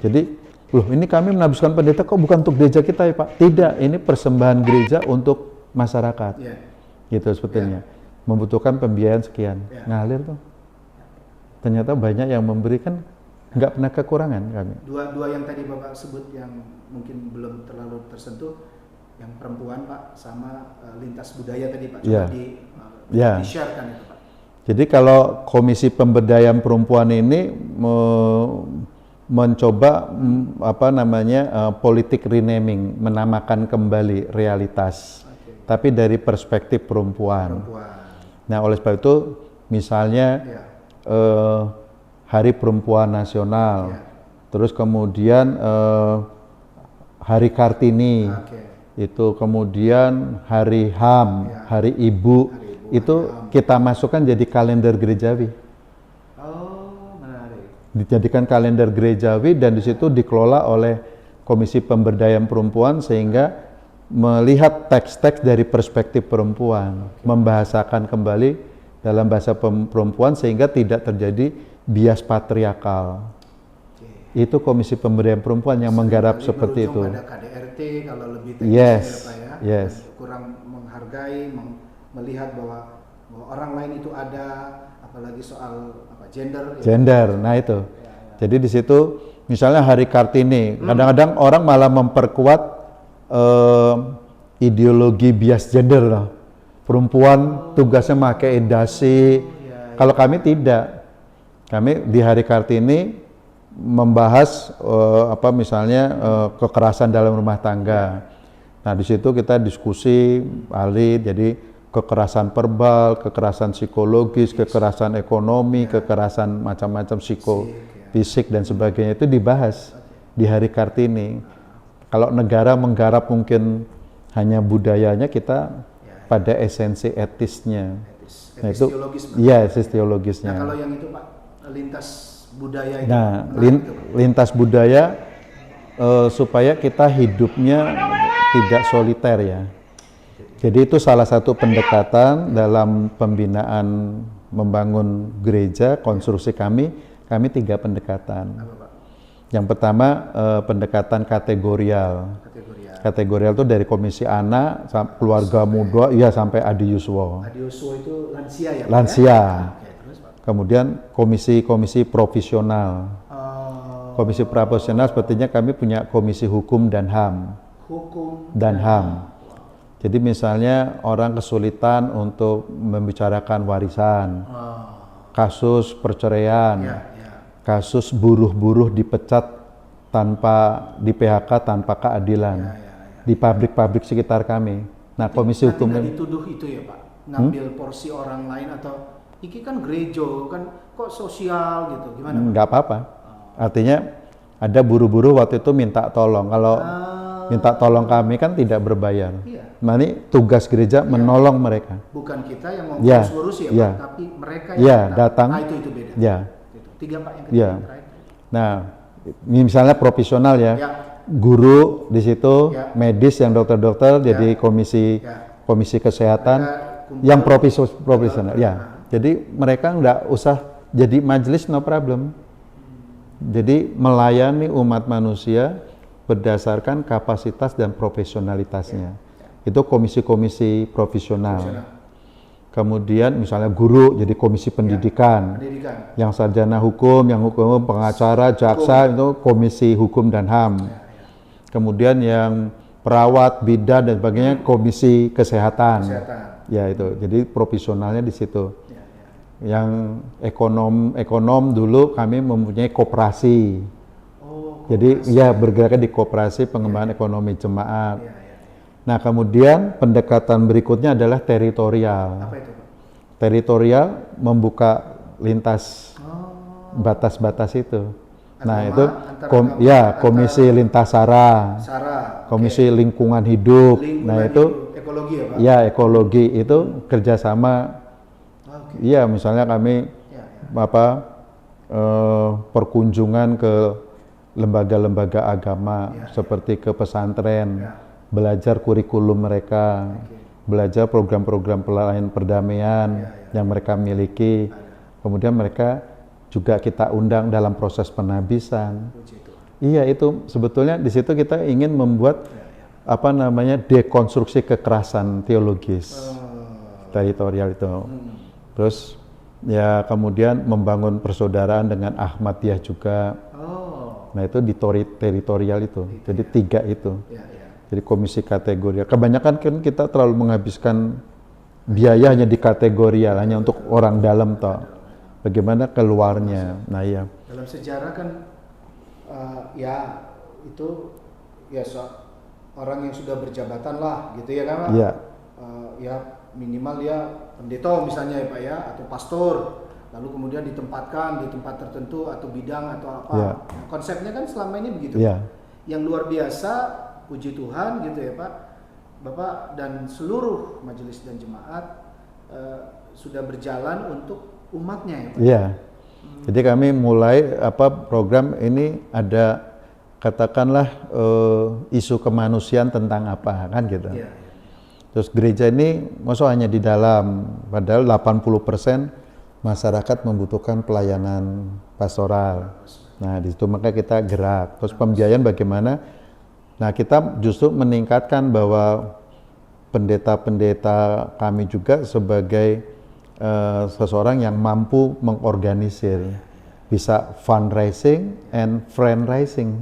B: Jadi Loh, ini kami menabiskan pendeta kok bukan untuk gereja kita ya Pak? Tidak, ini persembahan gereja untuk masyarakat. Gitu sebetulnya. Membutuhkan pembiayaan sekian. Ngalir tuh. Ternyata banyak yang memberikan, nggak pernah kekurangan kami.
A: Dua yang tadi Bapak sebut yang mungkin belum terlalu tersentuh, yang perempuan Pak, sama lintas budaya tadi Pak. Coba di-share-kan itu Pak.
B: Jadi kalau Komisi Pemberdayaan Perempuan ini mencoba politik renaming, menamakan kembali realitas, tapi dari perspektif perempuan. Nah, oleh sebab itu misalnya Hari Perempuan Nasional, terus kemudian Hari Kartini, itu kemudian Hari HAM, Hari Ibu, itu kita masukkan jadi kalender gerejawi. Dijadikan kalender gerejawi dan di situ dikelola oleh Komisi Pemberdayaan Perempuan sehingga melihat teks-teks dari perspektif perempuan, membahasakan kembali dalam bahasa perempuan sehingga tidak terjadi bias patriarkal. Itu Komisi Pemberdayaan Perempuan yang menggarap seperti itu.
A: Ada KDRT kalau lebih teknis ya Pak ya, kurang menghargai, melihat bahwa orang lain itu ada, apalagi soal gender.
B: Nah itu. Jadi di situ misalnya Hari Kartini, kadang-kadang orang malah memperkuat ideologi bias gender lah. Perempuan tugasnya pakai dasi. Kalau kami tidak. Kami di Hari Kartini membahas misalnya kekerasan dalam rumah tangga. Nah, di situ kita diskusi jadi kekerasan verbal, kekerasan psikologis, kekerasan ekonomi, kekerasan macam-macam fisik dan sebagainya itu dibahas di Hari Kartini. Kalau negara menggarap mungkin hanya budayanya, kita pada esensi etisnya. Nah, itu teologisnya.
A: Nah, kalau yang itu Pak, lintas budaya itu.
B: Nah, lintas budaya supaya kita hidupnya tidak soliter ya. Jadi itu salah satu pendekatan dalam pembinaan membangun gereja, konstruksi kami 3 pendekatan.
A: Apa, Pak?
B: Yang pertama pendekatan kategorial. Kategorial itu dari komisi anak, keluarga muda, sampai Adi Yuswo.
A: Adi Yuswo itu lansia ya?
B: Lansia.
A: Ya? Terus, Pak?
B: Kemudian komisi profesional. Komisi profesional sepertinya kami punya komisi hukum dan HAM. HAM. Jadi misalnya orang kesulitan untuk membicarakan warisan, kasus perceraian, kasus buruh-buruh dipecat di PHK tanpa keadilan, di pabrik-pabrik sekitar kami. Nah, komisi hukum
A: tidak dituduh itu ya Pak, ngambil porsi orang lain atau iki kan gereja kan kok sosial gitu, gimana?
B: Nggak apa-apa. Artinya ada buruh-buruh waktu itu minta tolong. Kalau minta tolong kami kan tidak berbayar. Nah, ini tugas gereja menolong mereka.
A: Bukan kita yang mau ngurus ya Pak, tapi mereka yang
B: datang.
A: Itu beda. Itu 3 Pak yang ketiga. Terakhir.
B: Nah, misalnya profesional guru di situ, medis yang dokter-dokter jadi komisi kesehatan yang profesional. Jadi mereka nggak usah jadi majelis, no problem. Jadi melayani umat manusia berdasarkan kapasitas dan profesionalitasnya. Itu komisi-komisi profesional. Kemudian misalnya guru jadi komisi pendidikan. Yang sarjana hukum, yang hukum pengacara, jaksa itu komisi hukum dan HAM. Kemudian yang perawat, bidan dan sebagainya komisi kesehatan. Ya itu. Jadi profesionalnya di situ. Yang ekonom dulu kami mempunyai koperasi. Jadi bergeraknya di koperasi pengembangan ekonomi jemaat. Nah, kemudian pendekatan berikutnya adalah teritorial.
A: Apa itu, Pak?
B: Teritorial membuka lintas batas-batas itu. Nah, itu komisi lintas sara, komisi lingkungan hidup. Itu
A: ekologi ya Pak?
B: Ya, ekologi itu kerjasama. Iya, misalnya kami perkunjungan ke lembaga-lembaga agama seperti ke pesantren, belajar kurikulum mereka, belajar program-program pelayanan perdamaian yang mereka miliki. Kemudian mereka juga kita undang dalam proses penabisan. Iya, itu sebetulnya di situ kita ingin membuat apa namanya dekonstruksi kekerasan teologis teritorial itu. Terus ya kemudian membangun persaudaraan dengan Ahmadiyah juga. Nah itu di teritorial itu. Jadi 3 itu. Jadi komisi kategorial. Kebanyakan kan kita terlalu menghabiskan biaya hanya di kategorial, hanya untuk orang dalam toh. Bagaimana keluarnya? Nah iya.
A: Dalam sejarah kan ya itu ya orang yang sudah berjabatan lah gitu ya kan Pak?
B: Iya.
A: Ya minimal ya pendeta misalnya ya Pak ya, atau pastor, lalu kemudian ditempatkan di tempat tertentu atau bidang atau apa.
B: Ya.
A: Nah, konsepnya kan selama ini begitu.
B: Ya.
A: Yang luar biasa, puji Tuhan gitu ya Pak, Bapak dan seluruh majelis dan jemaat sudah berjalan untuk umatnya ya Pak.
B: Iya. Jadi kami mulai program ini ada katakanlah isu kemanusiaan tentang apa kan gitu.
A: Iya.
B: Terus gereja ini maksud hanya di dalam, padahal 80% masyarakat membutuhkan pelayanan pastoral. Nah di situ maka kita gerak. Terus pembiayaan bagaimana? Nah kita justru meningkatkan bahwa pendeta-pendeta kami juga sebagai seseorang yang mampu mengorganisir, bisa fundraising and friendraising.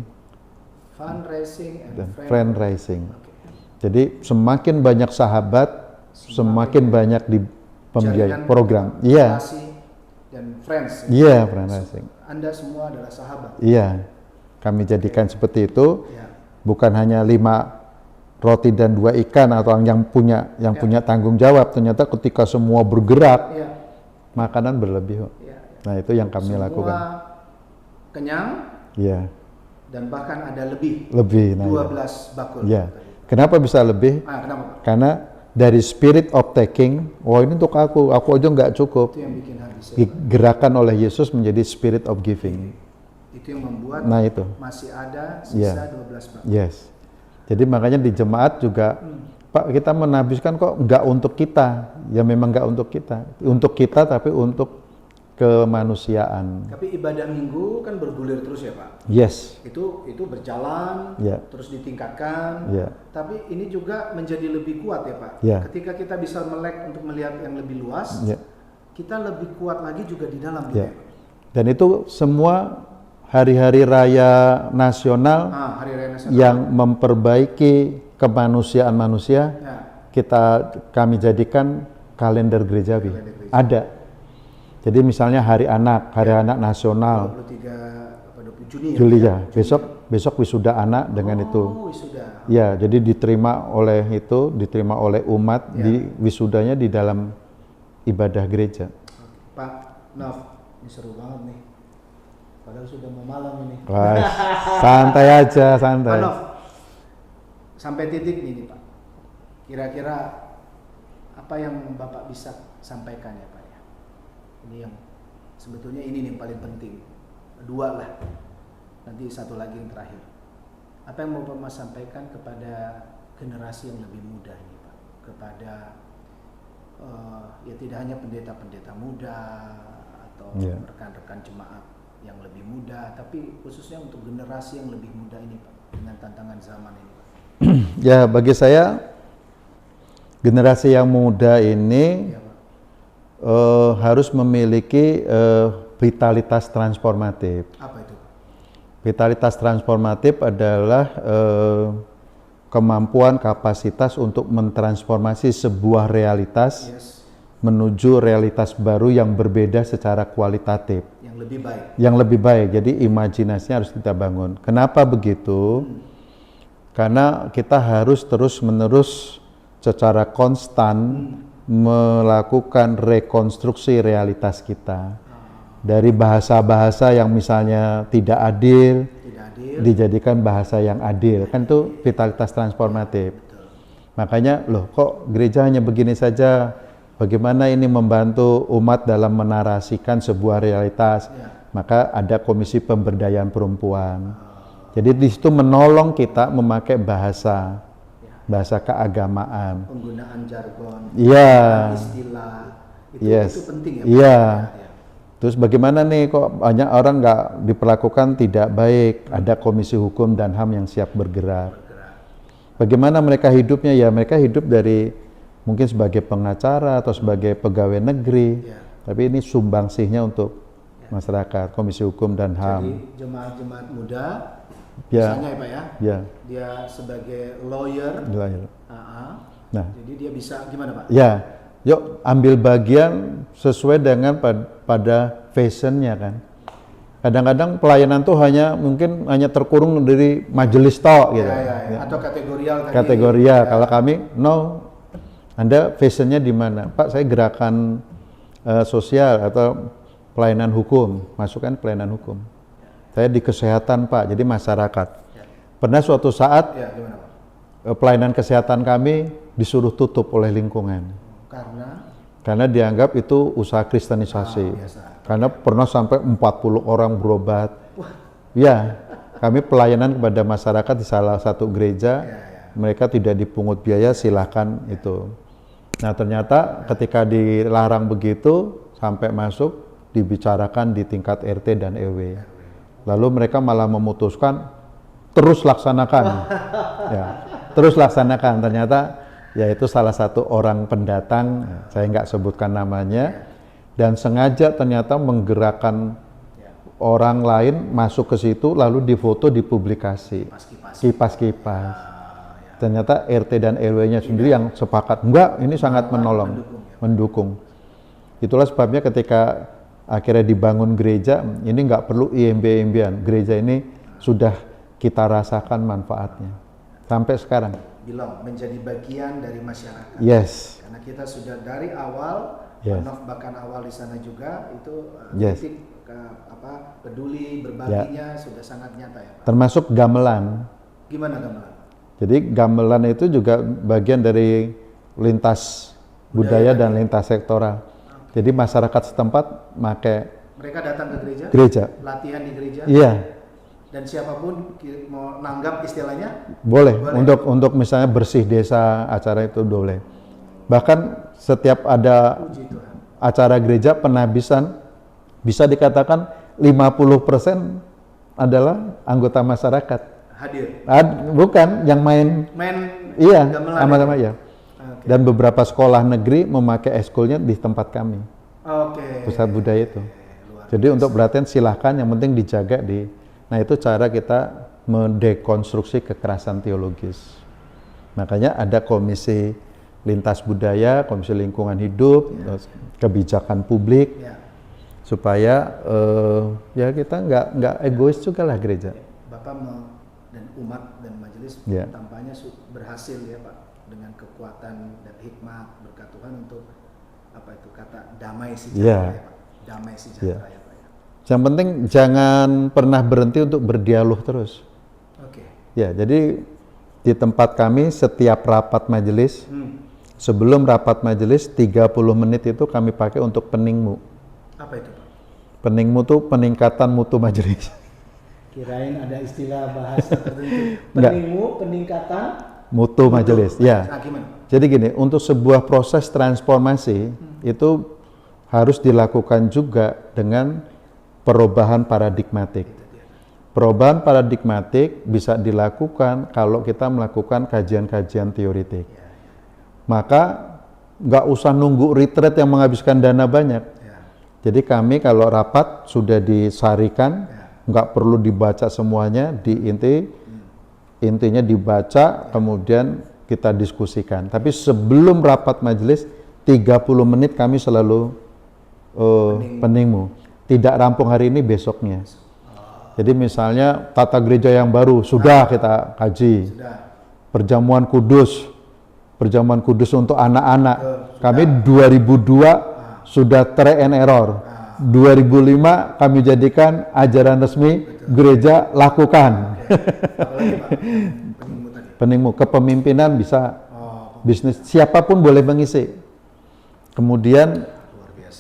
A: Fundraising and
B: friendraising. Jadi semakin banyak sahabat, semakin banyak di pembiayaan program. Iya.
A: Dan friends.
B: Iya, friendraising.
A: Anda semua adalah sahabat.
B: Iya. Kami jadikan seperti itu.
A: Ya.
B: Bukan hanya 5 roti dan 2 ikan atau yang punya tanggung jawab. Ternyata ketika semua bergerak, makanan berlebih. Nah, itu yang kami lakukan.
A: Semua kenyang.
B: Iya.
A: Dan bahkan ada lebih.
B: Nah
A: 12 bakul.
B: Iya. Kenapa bisa lebih?
A: Kenapa?
B: Karena dari spirit of taking, ini untuk aku aja nggak cukup.
A: Itu yang bikin habis.
B: Gerakan oleh Yesus menjadi spirit of giving.
A: Itu yang membuat
B: itu
A: masih ada sisa 12 bakul.
B: Yes. Jadi makanya di jemaat juga, Pak kita menabiskan kok nggak untuk kita. Ya memang nggak untuk kita. Untuk kita tapi untuk kemanusiaan.
A: Tapi ibadah minggu kan bergulir terus ya Pak?
B: Yes.
A: Itu berjalan, terus ditingkatkan. Tapi ini juga menjadi lebih kuat ya Pak? Ketika kita bisa melek untuk melihat yang lebih luas, kita lebih kuat lagi juga di dalam. Gitu ya.
B: Dan itu semua hari-hari raya nasional, yang memperbaiki kemanusiaan manusia, kami jadikan kalender gerejawi. Ada. Jadi misalnya hari anak nasional
A: 23
B: Juli ya. Besok wisuda anak dengan itu.
A: Wisuda.
B: Ya, jadi diterima oleh umat di wisudanya di dalam ibadah gereja.
A: Pak Nov, ini seru banget nih. Padahal sudah mau malam ini.
B: Santai aja, santai.
A: Pak Nov, sampai titik ini Pak. Kira-kira apa yang Bapak bisa sampaikan ya Pak? Ini yang sebetulnya ini yang paling penting. 2 lah. Nanti 1 lagi yang terakhir. Apa yang mau Bapak sampaikan kepada generasi yang lebih muda ini Pak? Kepada ya tidak hanya pendeta-pendeta muda atau rekan-rekan jemaat yang lebih muda, tapi khususnya untuk generasi yang lebih muda ini Pak, dengan tantangan zaman ini Pak.
B: Ya bagi saya generasi yang muda ini harus memiliki vitalitas transformatif.
A: Apa itu?
B: Vitalitas transformatif adalah kemampuan kapasitas untuk mentransformasi sebuah realitas menuju realitas baru yang berbeda secara kualitatif.
A: Yang lebih baik.
B: Yang lebih baik. Jadi imajinasinya harus kita bangun. Kenapa begitu? Karena kita harus terus-menerus secara konstan melakukan rekonstruksi realitas kita. Dari bahasa-bahasa yang misalnya tidak adil, dijadikan bahasa yang adil. Kan itu vitalitas transformatif. Makanya kok gereja hanya begini saja? Bagaimana ini membantu umat dalam menarasikan sebuah realitas? Maka ada komisi pemberdayaan perempuan. Jadi di situ menolong kita memakai bahasa keagamaan,
A: penggunaan jargon,
B: istilah,
A: itu penting ya.
B: Terus bagaimana nih kok banyak orang nggak diperlakukan tidak baik, ada Komisi Hukum dan HAM yang siap bergerak. Bagaimana mereka hidupnya? Ya mereka hidup dari mungkin sebagai pengacara atau sebagai pegawai negeri, tapi ini sumbangsihnya untuk masyarakat, Komisi Hukum dan HAM.
A: Jadi jemaat-jemaat muda, misalnya ya Pak ya, dia sebagai lawyer, nah, jadi dia bisa gimana Pak?
B: Ya, yuk ambil bagian sesuai dengan pada fashionnya kan. Kadang-kadang pelayanan tuh mungkin hanya terkurung dari majelis tok gitu.
A: Atau kategorial tadi.
B: Kategorial. Kalau kami, no, Anda fashionnya di mana? Pak, saya gerakan sosial atau pelayanan hukum, masukkan pelayanan hukum. Saya di kesehatan Pak, jadi masyarakat. Pernah suatu saat
A: gimana, Pak?
B: Pelayanan kesehatan kami disuruh tutup oleh lingkungan. Karena dianggap itu usaha kristenisasi. Karena pernah sampai 40 orang berobat. Ya, kami pelayanan kepada masyarakat di salah satu gereja, mereka tidak dipungut biaya, silahkan itu. Nah ternyata ketika dilarang begitu, sampai masuk, dibicarakan di tingkat RT dan RW. Lalu mereka malah memutuskan, terus laksanakan. Ya, terus laksanakan. Ternyata yaitu salah satu orang pendatang, saya nggak sebutkan namanya, dan sengaja ternyata menggerakkan orang lain masuk ke situ, lalu difoto, dipublikasi, kipas-kipas. Ternyata RT dan RW-nya sendiri yang sepakat, enggak, ini sangat menolong, mendukung. Itulah sebabnya ketika akhirnya dibangun gereja, ini nggak perlu IMB-IMB-an, gereja ini sudah kita rasakan manfaatnya sampai sekarang.
A: Bilang menjadi bagian dari masyarakat.
B: Yes.
A: Karena kita sudah dari awal, bahkan awal di sana juga itu titik peduli berbaginya sudah sangat nyata ya Pak.
B: Termasuk gamelan.
A: Gimana gamelan?
B: Jadi gamelan itu juga bagian dari lintas budaya dan lintas sektoral. Jadi masyarakat setempat
A: mereka datang ke
B: gereja,
A: latihan di gereja.
B: Iya.
A: Dan siapapun mau nanggap istilahnya
B: boleh. Untuk misalnya bersih desa, acara itu boleh. Bahkan setiap ada acara gereja penabisan, bisa dikatakan 50% adalah anggota masyarakat
A: hadir.
B: Bukan yang main iya, sama-sama ya. Dan beberapa sekolah negeri memakai eskulnya di tempat kami. Pusat budaya itu. Jadi untuk pelatihan silahkan, yang penting dijaga di. Nah itu cara kita mendekonstruksi kekerasan teologis. Makanya ada komisi lintas budaya, komisi lingkungan hidup, kebijakan publik, supaya ya kita nggak egois juga lah gereja.
A: Bapak dan umat dan majelis tampaknya berhasil ya Pak, dengan kekuatan dan hikmat berkat Tuhan untuk kata damai sejahtera ya Pak. Damai sejahtera ya Pak.
B: Yang penting jangan pernah berhenti untuk berdialog terus. Ya, jadi di tempat kami setiap rapat majelis, sebelum rapat majelis 30 menit itu kami pakai untuk peningmu.
A: Apa itu Pak?
B: Peningmu tuh peningkatan mutu majelis.
A: Kirain ada istilah bahasa tertentu. Peningmu, peningkatan
B: mutu majelis. Ya.
A: Nah, gimana?
B: Jadi gini, untuk sebuah proses transformasi itu harus dilakukan juga dengan perubahan paradigmatik. Perubahan paradigmatik bisa dilakukan kalau kita melakukan kajian-kajian teoritik. Maka nggak usah nunggu retreat yang menghabiskan dana banyak. Jadi kami kalau rapat sudah disarikan, nggak perlu dibaca semuanya, intinya dibaca, kemudian kita diskusikan. Tapi sebelum rapat majelis, 30 menit kami selalu peningmu. Tidak rampung hari ini, besoknya. Jadi misalnya tata gereja yang baru, sudah kita kaji. Perjamuan kudus untuk anak-anak. Kami 2002 sudah try and error. 2005 kami jadikan ajaran resmi gereja lakukan. Peningmu, kepemimpinan bisa, bisnis, siapapun boleh mengisi. Kemudian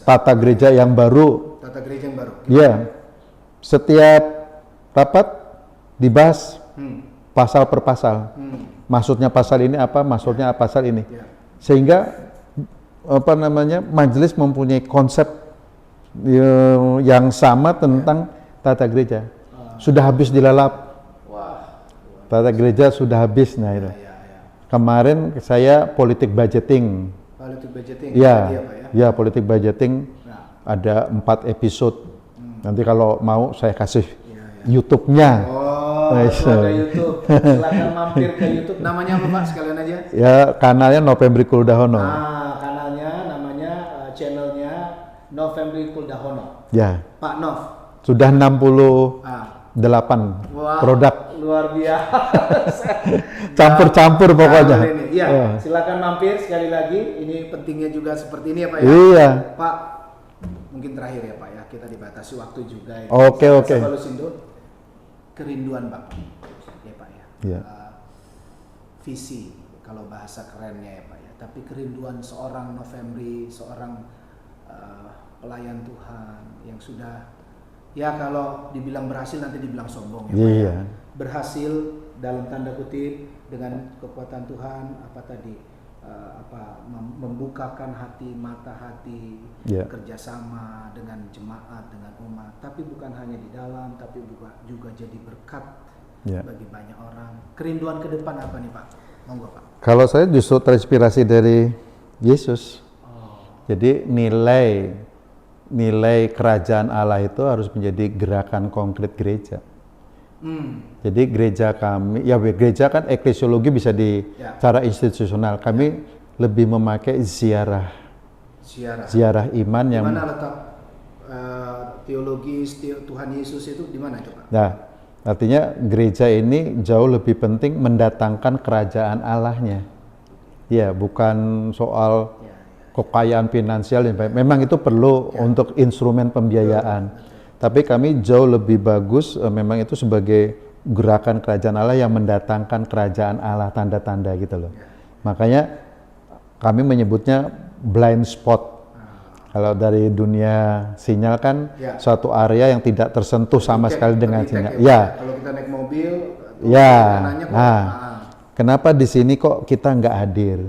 B: tata gereja yang baru. Ya, setiap rapat dibahas pasal per pasal. Maksudnya pasal ini apa, maksudnya pasal ini. Sehingga majelis mempunyai konsep yang sama tentang tata gereja. Sudah habis dilalap. Tata gereja sudah habis, nah itu. Kemarin saya politik budgeting.
A: Politik budgeting.
B: Ya,
A: ya, Pak, ya?
B: Ya politik budgeting. Ada 4 episode. Nanti kalau mau saya kasih YouTube-nya.
A: Oh, ada YouTube. Silakan mampir ke YouTube. Namanya apa Pak? Sekalian aja.
B: Ya, kanalnya Novembri Kuldahono.
A: Kanalnya namanya channelnya Novembri Kuldahono.
B: Ya.
A: Pak Nov.
B: Sudah 68 produk.
A: Luar biasa.
B: Campur-campur pokoknya.
A: Iya, silakan mampir sekali lagi. Ini pentingnya juga seperti ini ya Pak ya.
B: Iya.
A: Pak, mungkin terakhir ya Pak ya. Kita dibatasi waktu juga ya.
B: Oke.
A: Kerinduan Bapak. Ya Pak ya.
B: Iya.
A: Visi kalau bahasa kerennya ya Pak ya. Tapi kerinduan seorang Novembri, seorang pelayan Tuhan yang sudah ya kalau dibilang berhasil nanti dibilang sombong ya Pak.
B: Iya.
A: Ya. Berhasil dalam tanda kutip dengan kekuatan Tuhan membukakan hati mata hati kerjasama dengan jemaat dengan umat, tapi bukan hanya di dalam tapi juga jadi berkat bagi banyak orang. Kerinduan ke depan apa nih Pak? Monggo Pak.
B: Kalau saya justru terinspirasi dari Yesus. Jadi nilai kerajaan Allah itu harus menjadi gerakan konkret gereja. Jadi gereja kami, gereja kan eklesiologi bisa cara institusional. Kami lebih memakai ziarah iman yang.
A: Di mana letak teologis Tuhan Yesus itu di mana coba?
B: Nah, artinya gereja ini jauh lebih penting mendatangkan kerajaan Allahnya. Ya, bukan soal kekayaan finansial yang baik. Memang itu perlu untuk instrumen pembiayaan. Tapi kami jauh lebih bagus memang itu sebagai gerakan kerajaan Allah yang mendatangkan kerajaan Allah, tanda-tanda gitu loh. Makanya kami menyebutnya blind spot. Kalau dari dunia sinyal kan suatu area yang tidak tersentuh sama sekali dengan sinyal.
A: Kalau kita naik mobil,
B: kenapa di sini kok kita nggak hadir?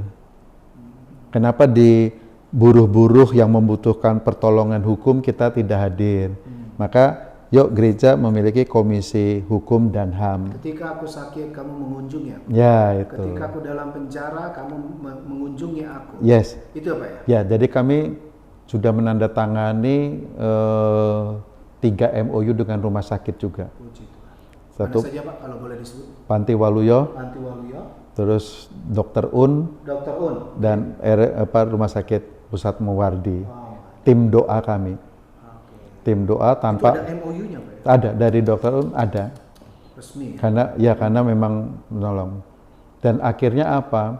B: Kenapa di buruh-buruh yang membutuhkan pertolongan hukum kita tidak hadir? Maka yuk gereja memiliki komisi hukum dan HAM.
A: Ketika aku sakit kamu mengunjungi aku.
B: Ya itu.
A: Ketika aku dalam penjara kamu mengunjungi aku.
B: Yes.
A: Itu apa ya?
B: Ya, jadi kami sudah menandatangani 3 MOU dengan rumah sakit juga.
A: Satu. Mana saja Pak kalau boleh disebut?
B: Panti Waluyo. Terus Dr. Un. Dan rumah sakit Pusat Muwardi. Tim doa kami. Tim doa tanpa
A: itu ada MOU-nya Pak ya?
B: Ada dari Dr. Un ada.
A: Resmi.
B: Karena memang menolong. Dan akhirnya apa?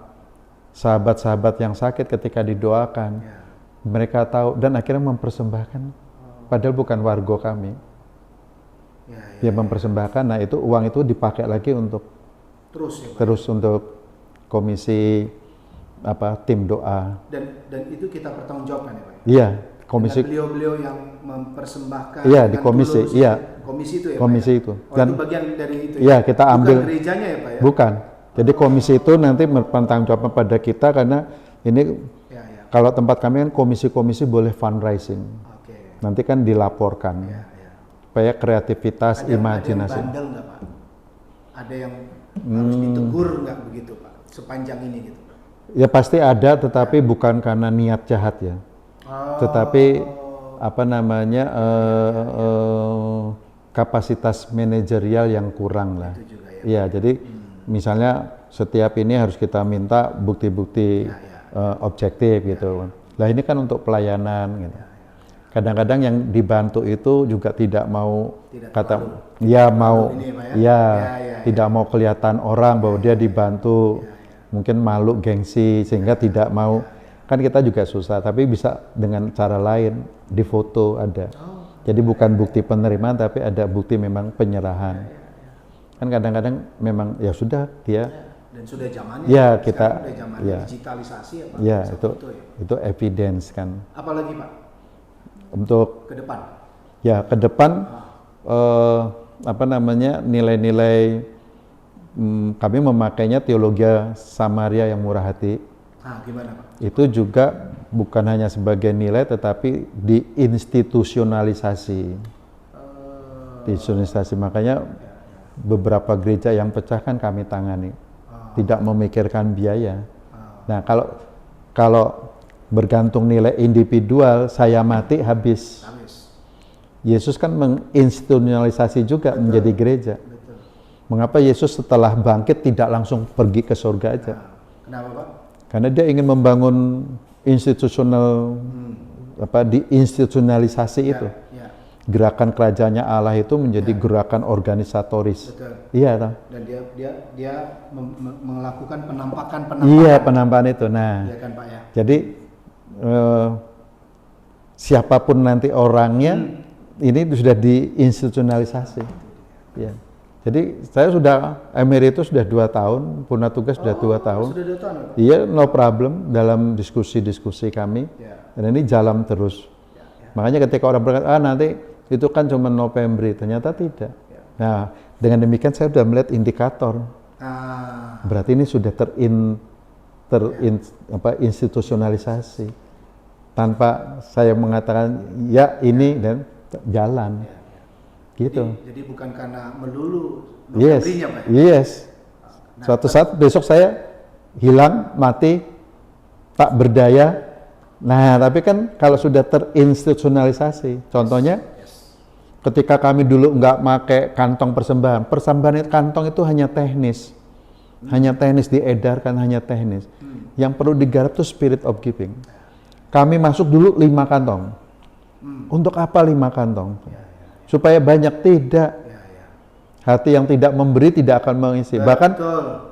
B: Sahabat-sahabat yang sakit ketika didoakan, mereka tahu dan akhirnya mempersembahkan. Padahal bukan warga kami. Dia mempersembahkan. Nah, itu uang itu dipakai lagi untuk terus untuk komisi tim doa.
A: Dan itu kita pertanggungjawabkan ya Pak?
B: Iya. Komisi
A: beliau-beliau yang mempersembahkan
B: di komisi
A: komisi itu ya
B: komisi
A: Pak,
B: itu
A: dan itu bagian dari itu
B: kita ambil
A: bukan gerejanya ya Pak ya?
B: Bukan, jadi komisi itu nanti bertanggung jawab pada kita karena ini kalau tempat kami kan komisi-komisi boleh fundraising, nanti kan dilaporkan supaya kreativitas imajinasi.
A: Ada yang bandel nggak Pak? Ada yang harus ditegur nggak begitu Pak sepanjang ini gitu?
B: Ya pasti ada, tetapi bukan karena niat jahat ya. Tetapi kapasitas manajerial yang kurang lah. Iya, jadi misalnya setiap ini harus kita minta bukti-bukti objektif gitu. Lah ini kan untuk pelayanan gitu. Kadang-kadang yang dibantu itu juga tidak mau tidak mau kelihatan orang bahwa dia dibantu. Mungkin malu, gengsi sehingga tidak mau. Kan kita juga susah, tapi bisa dengan cara lain, difoto ada. Jadi bukan bukti penerimaan, tapi ada bukti memang penyerahan. Kan kadang-kadang memang ya sudah dia.
A: Dan sudah zamannya.
B: Ya kita.
A: Sudah zamannya digitalisasi ya Pak.
B: Ya itu evidence kan.
A: Apalagi Pak?
B: Untuk
A: ke depan.
B: Ya ke depan nilai-nilai kami memakainya teologi Samaria yang murah hati.
A: Gimana Pak?
B: Itu juga bukan hanya sebagai nilai, tetapi diinstitusionalisasi. Diinstitusionalisasi, makanya beberapa gereja yang pecah kan kami tangani, tidak memikirkan biaya. Nah, kalau bergantung nilai individual, saya mati habis. Yesus kan menginstitusionalisasi juga menjadi gereja. Mengapa Yesus setelah bangkit tidak langsung pergi ke surga aja?
A: Kenapa Pak?
B: Karena dia ingin membangun institusional, diinstitusionalisasi itu. Gerakan kerajaannya Allah itu menjadi gerakan organisatoris.
A: Betul.
B: Iya, toh?
A: Dan dia melakukan penampakan.
B: Iya, penampakan itu. Nah,
A: iya kan Pak ya.
B: Jadi siapapun nanti orangnya, ini sudah diinstitusionalisasi. Ya. Jadi saya sudah emeritus sudah 2 tahun, purna tugas sudah 2 tahun.
A: Sudah 2 tahun.
B: Iya, no problem dalam diskusi-diskusi kami. Dan ini jalan terus. Makanya ketika orang berkata, nanti itu kan cuma November, ternyata tidak. Nah, dengan demikian saya sudah melihat indikator. Berarti ini sudah institusionalisasi. Tanpa saya mengatakan ya ini dan jalan. Gitu.
A: Jadi bukan karena melulu
B: Yes.
A: Pak.
B: Yes. Suatu saat besok saya hilang, mati, tak berdaya. Nah, tapi kan kalau sudah terinstitusionalisasi, contohnya ketika kami dulu nggak pakai kantong persembahan itu kantong itu hanya teknis. Hanya teknis diedarkan, hanya teknis. Yang perlu digarap itu spirit of giving. Kami masuk dulu 5 kantong. Untuk apa 5 kantong? Supaya banyak, tidak. Hati yang tidak memberi tidak akan mengisi. Bahkan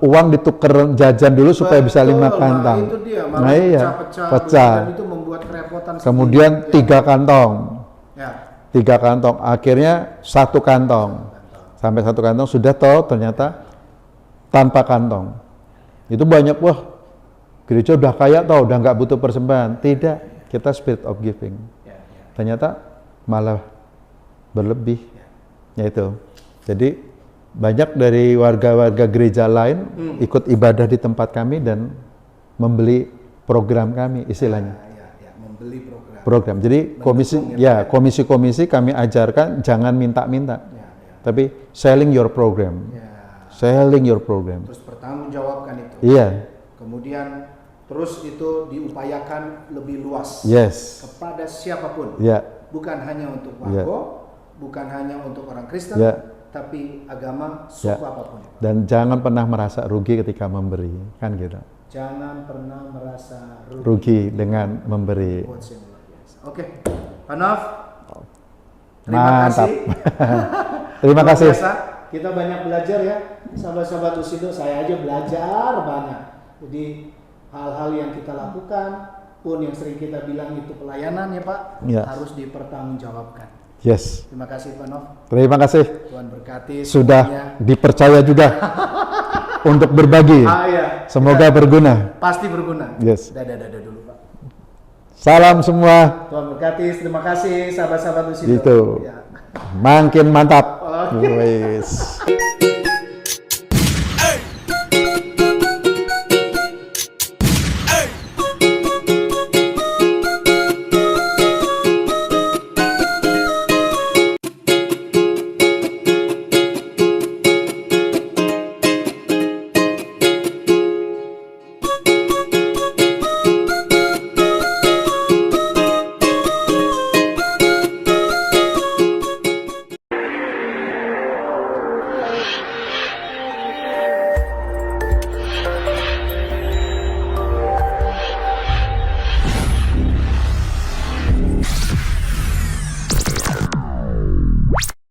B: uang ditukar jajan dulu supaya bisa 5 kantong.
A: Itu dia,
B: nah iya, pecah.
A: Dan itu membuat kerepotan.
B: Kemudian 3 kantong. 3 kantong, akhirnya 1 kantong. Sampai 1 kantong sudah tahu ternyata tanpa kantong. Itu banyak, wah gereja udah kaya tau, udah nggak butuh persembahan. Tidak, kita spirit of giving. Ternyata malah berlebih, yaitu. Jadi banyak dari warga-warga gereja lain ikut ibadah di tempat kami dan membeli program kami, istilahnya.
A: Membeli
B: program. Jadi komisi-komisi kami ajarkan jangan minta-minta, tapi selling your program. Selling your program.
A: Terus bertanggungjawabkan itu.
B: Iya.
A: Kemudian terus itu diupayakan lebih luas.
B: Yes.
A: Kepada siapapun. Bukan hanya untuk warga. Bukan hanya untuk orang Kristen, tapi agama suku apapun. Dan
B: jangan pernah merasa rugi ketika memberi, kan gitu.
A: Jangan pernah merasa
B: rugi dengan memberi.
A: Oke, Pak Nov,
B: terima kasih. Terima kasih.
A: Kita banyak belajar ya, sahabat-sahabat Usido. Saya aja belajar banyak. Jadi hal-hal yang kita lakukan pun yang sering kita bilang itu pelayanan ya Pak, harus dipertanggungjawabkan.
B: Yes.
A: Terima kasih Pak Nov.
B: Terima kasih.
A: Tuhan berkati.
B: Sudah dipercaya juga untuk berbagi. Semoga berguna.
A: Pasti berguna.
B: Yes.
A: Dadah dulu Pak.
B: Salam semua.
A: Tuhan berkati. Terima kasih sahabat-sahabat Usido.
B: Itu. Makin mantap. Yes.